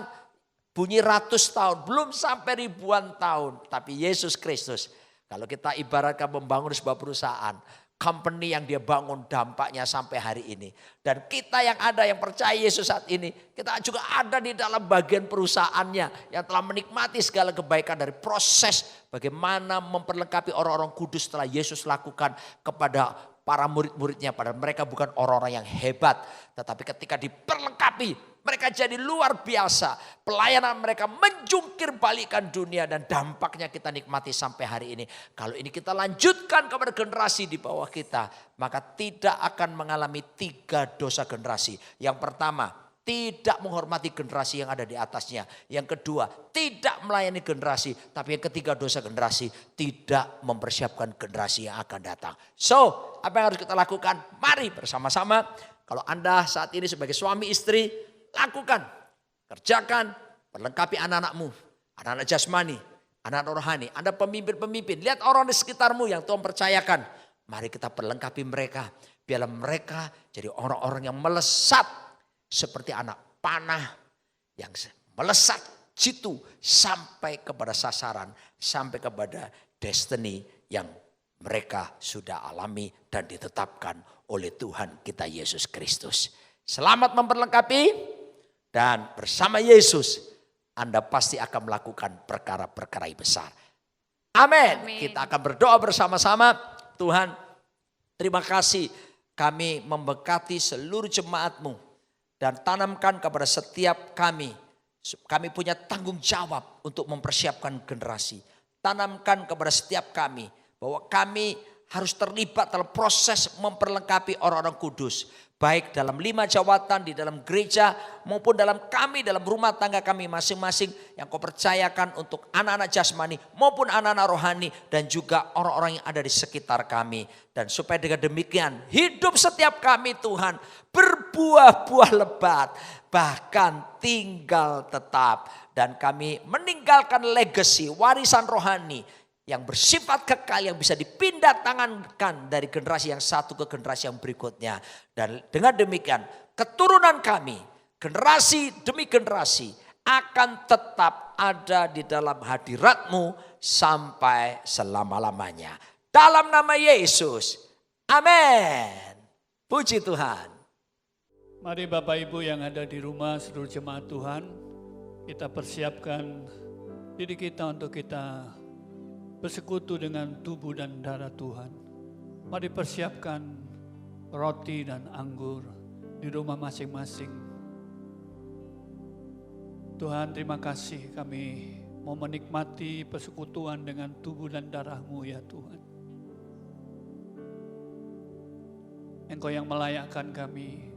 bunyi ratus tahun, belum sampai ribuan tahun. Tapi Yesus Kristus, kalau kita ibaratkan membangun sebuah perusahaan, company yang dia bangun dampaknya sampai hari ini. Dan kita yang ada yang percaya Yesus saat ini, kita juga ada di dalam bagian perusahaannya yang telah menikmati segala kebaikan dari proses bagaimana memperlengkapi orang-orang kudus setelah Yesus lakukan kepada para murid-muridnya. Padahal mereka bukan orang-orang yang hebat, tetapi ketika diperlengkapi mereka jadi luar biasa. Pelayanan mereka menjungkir balikan dunia dan dampaknya kita nikmati sampai hari ini. Kalau ini kita lanjutkan kepada generasi di bawah kita, maka tidak akan mengalami 3 dosa generasi. Yang pertama, tidak menghormati generasi yang ada di atasnya. Yang kedua, tidak melayani generasi. Tapi yang ketiga, dosa generasi, tidak mempersiapkan generasi yang akan datang. So, apa yang harus kita lakukan? Mari bersama-sama. Kalau Anda saat ini sebagai suami istri, lakukan, kerjakan, perlengkapi anak-anakmu, anak-anak jasmani, anak-anak rohani. Anda pemimpin-pemimpin, lihat orang di sekitarmu yang Tuhan percayakan. Mari kita perlengkapi mereka, biarlah mereka jadi orang-orang yang melesat seperti anak panah yang melesat jitu sampai kepada sasaran, sampai kepada destiny yang mereka sudah alami dan ditetapkan oleh Tuhan kita Yesus Kristus. Selamat memperlengkapi. Dan bersama Yesus Anda pasti akan melakukan perkara-perkara yang besar. Amin. Kita akan berdoa bersama-sama. Tuhan, Terima kasih kami memberkati seluruh jemaat-Mu dan tanamkan kepada setiap kami. Kami punya tanggung jawab untuk mempersiapkan generasi. Tanamkan kepada setiap kami bahwa kami harus terlibat dalam proses memperlengkapi orang-orang kudus. Baik dalam 5 jawatan di dalam gereja maupun dalam kami, dalam rumah tangga kami masing-masing yang Kau percayakan untuk anak-anak jasmani maupun anak-anak rohani dan juga orang-orang yang ada di sekitar kami. Dan supaya dengan demikian hidup setiap kami Tuhan berbuah-buah lebat, bahkan tinggal tetap. Dan kami meninggalkan legacy, warisan rohani yang bersifat kekal yang bisa dipindah tangankan dari generasi yang satu ke generasi yang berikutnya. Dan dengan demikian keturunan kami, generasi demi generasi akan tetap ada di dalam hadirat-Mu sampai selama-lamanya. Dalam nama Yesus, amin. Puji Tuhan. Mari Bapak Ibu yang ada di rumah, seluruh jemaat Tuhan, kita persiapkan diri kita untuk kita bersekutu dengan tubuh dan darah Tuhan. Mari persiapkan roti dan anggur di rumah masing-masing. Tuhan, terima kasih kami mau menikmati persekutuan dengan tubuh dan darah-Mu ya Tuhan. Engkau yang melayakkan kami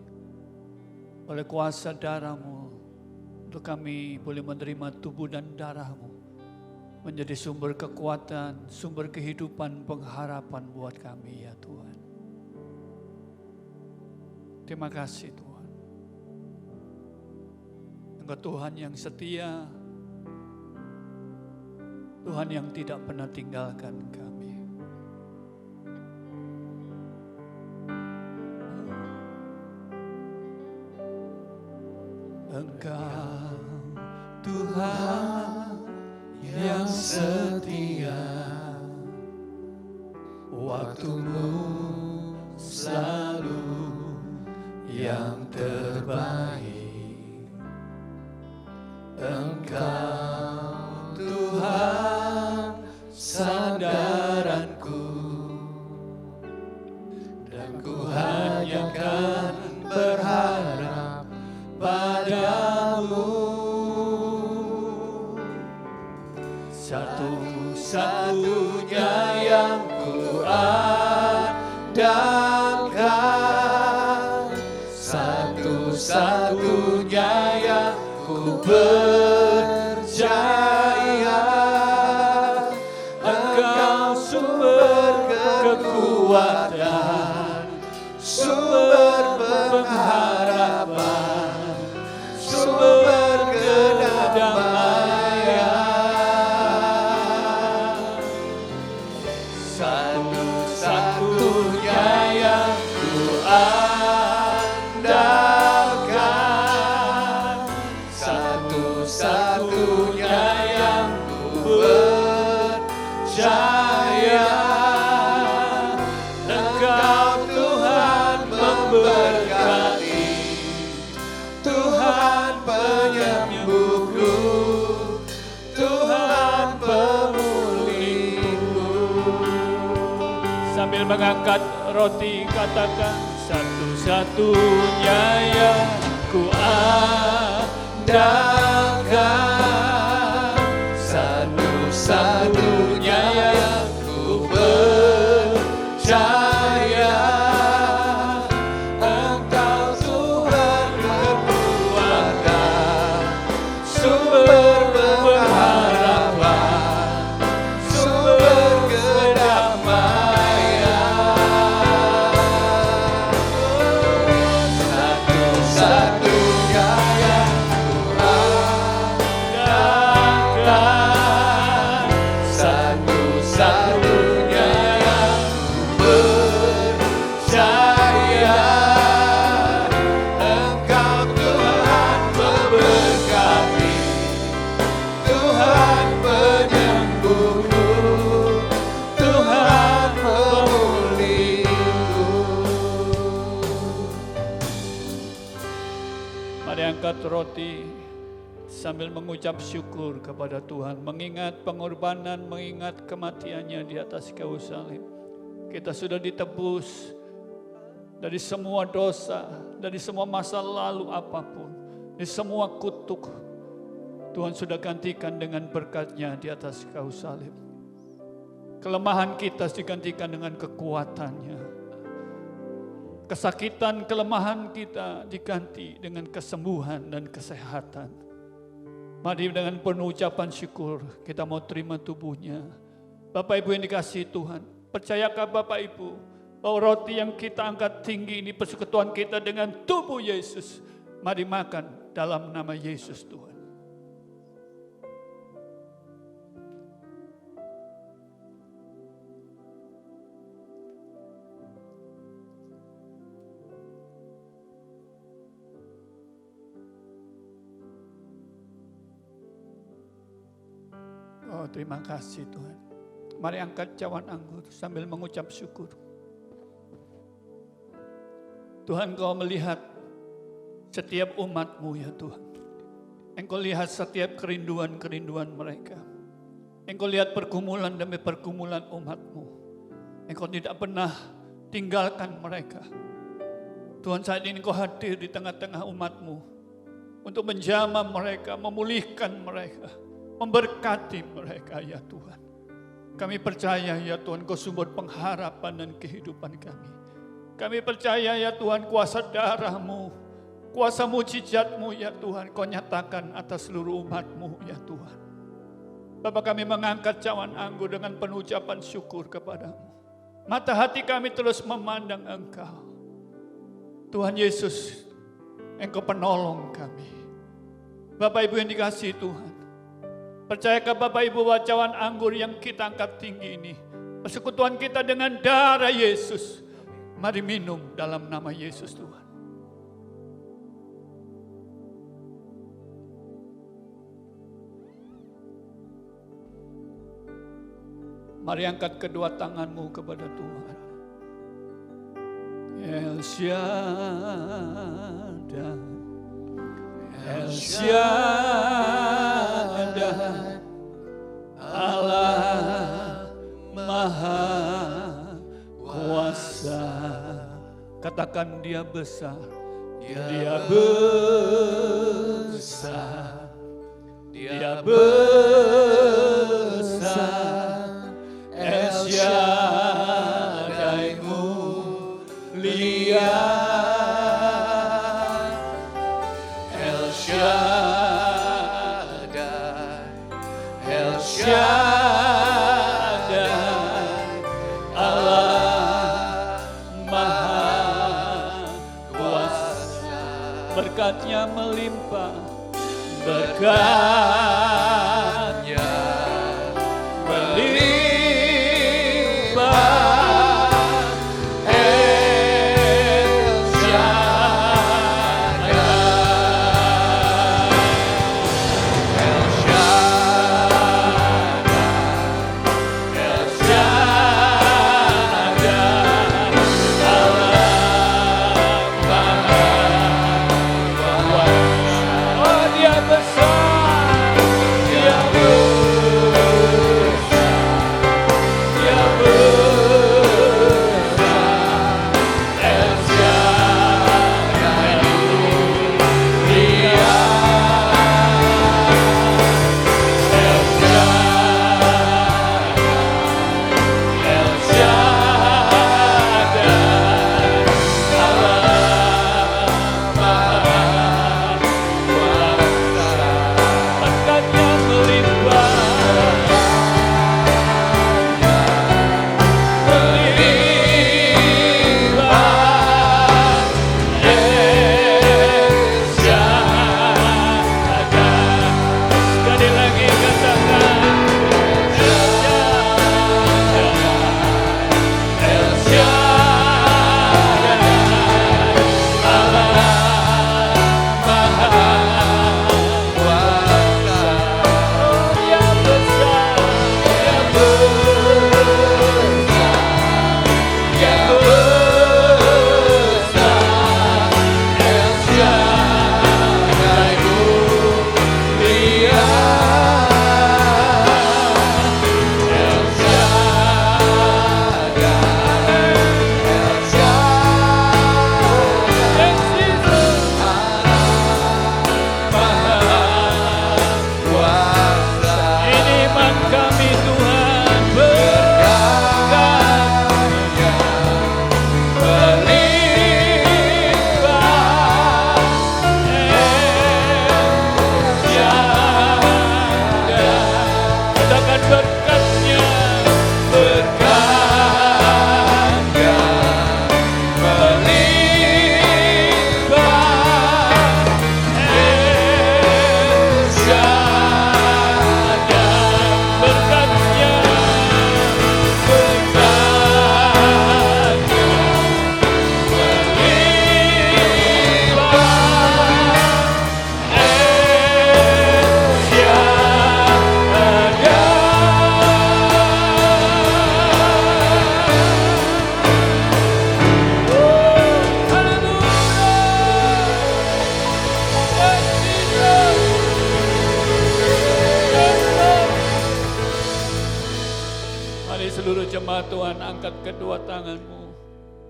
oleh kuasa darah-Mu untuk kami boleh menerima tubuh dan darah-Mu menjadi sumber kekuatan, sumber kehidupan, pengharapan buat kami ya Tuhan. Terima kasih Tuhan. Engkau Tuhan yang setia, Tuhan yang tidak pernah tinggalkan kami. Engkau Tuhan yang setia, waktu-Mu selalu yang terbaik. Engkau Tuhan sandaranku, dan ku hanya kan berharap padamu. Satu-satunya yang ku andalkan, satu-satunya yang ku percaya. Engkau sumber kekuatan, sumber pengharapan, sumber kedamaian. Satu-satunya yang ku andalkan, satu-satunya yang ku percaya. Engkau Tuhan memberkati, Tuhan penyembuhku, Tuhan pemulihku. Sambil mengangkat roti katakan, satu-satunya yang ku andalkan, satu-satunya yang ku percaya. Engkau Tuhan kekuatan, sumber pengharapan, sumber kedamaian. Satu-satunya yang ku andalkan, satu-satunya yang ku percaya. Engkau Tuhan memberkati, Tuhan penyembuhku, Tuhan pemulihku. Mari angkat roti sambil mengucap syukur kepada Tuhan, mengingat pengorbanan, mengingat kematiannya di atas kayu salib. Kita sudah ditebus dari semua dosa, dari semua masa lalu apapun, dari semua kutuk. Tuhan sudah gantikan dengan berkat-Nya di atas kayu salib. Kelemahan kita digantikan dengan kekuatan-Nya. Kesakitan, kelemahan kita diganti dengan kesembuhan dan kesehatan. Mari dengan penuh ucapan syukur kita mau terima tubuh-Nya. Bapak Ibu yang dikasihi Tuhan, percayakah Bapak Ibu bahwa roti yang kita angkat tinggi ini persekutuan kita dengan tubuh Yesus. Mari makan dalam nama Yesus Tuhan. Oh, terima kasih Tuhan. Mari angkat cawan anggur sambil mengucap syukur. Tuhan, Kau melihat setiap umat-Mu ya Tuhan. Engkau lihat setiap kerinduan-kerinduan mereka. Engkau lihat pergumulan demi pergumulan umat-Mu. Engkau tidak pernah tinggalkan mereka. Tuhan, saat ini Engkau hadir di tengah-tengah umat-Mu untuk menjamah mereka, memulihkan mereka, memberkati mereka ya Tuhan. Kami percaya ya Tuhan, Kau sumber pengharapan dan kehidupan kami. Kami percaya ya Tuhan, kuasa darah-Mu, kuasa mujizat-Mu ya Tuhan, Kau nyatakan atas seluruh umat-Mu ya Tuhan. Bapa, kami mengangkat cawan anggur dengan penuh ucapan syukur kepada-Mu. Mata hati kami terus memandang Engkau. Tuhan Yesus, Engkau penolong kami. Bapak Ibu yang dikasihi Tuhan, percayakah Bapak Ibu bahwa cawan anggur yang kita angkat tinggi ini, persekutuan kita dengan darah Yesus. Mari minum dalam nama Yesus Tuhan. Mari angkat kedua tanganmu kepada Tuhan. El Shaddai, El Shaddai, Allah Maha Kuasa. Katakan Dia besar, Dia besar, Dia besar. El Shaddai mulia, El Shaddai, El Shaddai, Allah Maha Kuasa. Berkat-Nya melimpah, berkat-Nya melimpah. Dia besar. Tuhan, angkat kedua tanganmu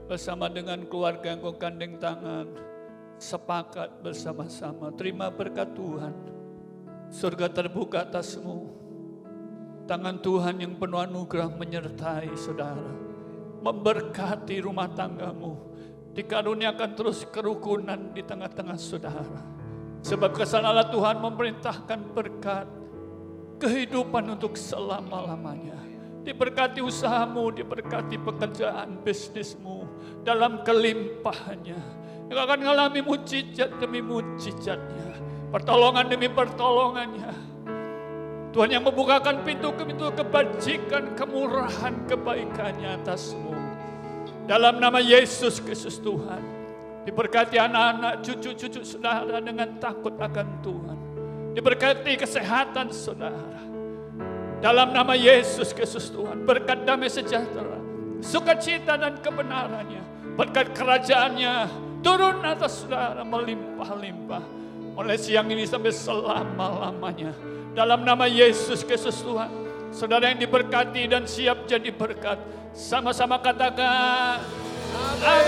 bersama dengan keluarga yang kau gandeng tangan. Sepakat bersama-sama, terima berkat Tuhan. Surga terbuka atasmu. Tangan Tuhan yang penuh anugerah menyertai saudara. Memberkati rumah tanggamu. Dikaruniakan terus kerukunan di tengah-tengah saudara. Sebab kesan Allah Tuhan memerintahkan berkat. Kehidupan untuk selama-lamanya. Diberkati usahamu, diberkati pekerjaan bisnismu dalam kelimpahannya. Yang akan mengalami mujizat demi mujizatnya. Pertolongan demi pertolongannya. Tuhan yang membukakan pintu-pintu kebajikan, kemurahan, kebaikannya atasmu. Dalam nama Yesus Kristus Tuhan. Diberkati anak-anak, cucu-cucu saudara dengan takut akan Tuhan. Diberkati kesehatan saudara. Dalam nama Yesus Kristus Tuhan. Berkat damai sejahtera. Sukacita dan kebenarannya. Berkat kerajaannya. Turun atas saudara melimpah-limpah. Mulai siang ini sampai selama-lamanya. Dalam nama Yesus Kristus Tuhan. Saudara yang diberkati dan siap jadi berkat. Sama-sama katakan. Amin.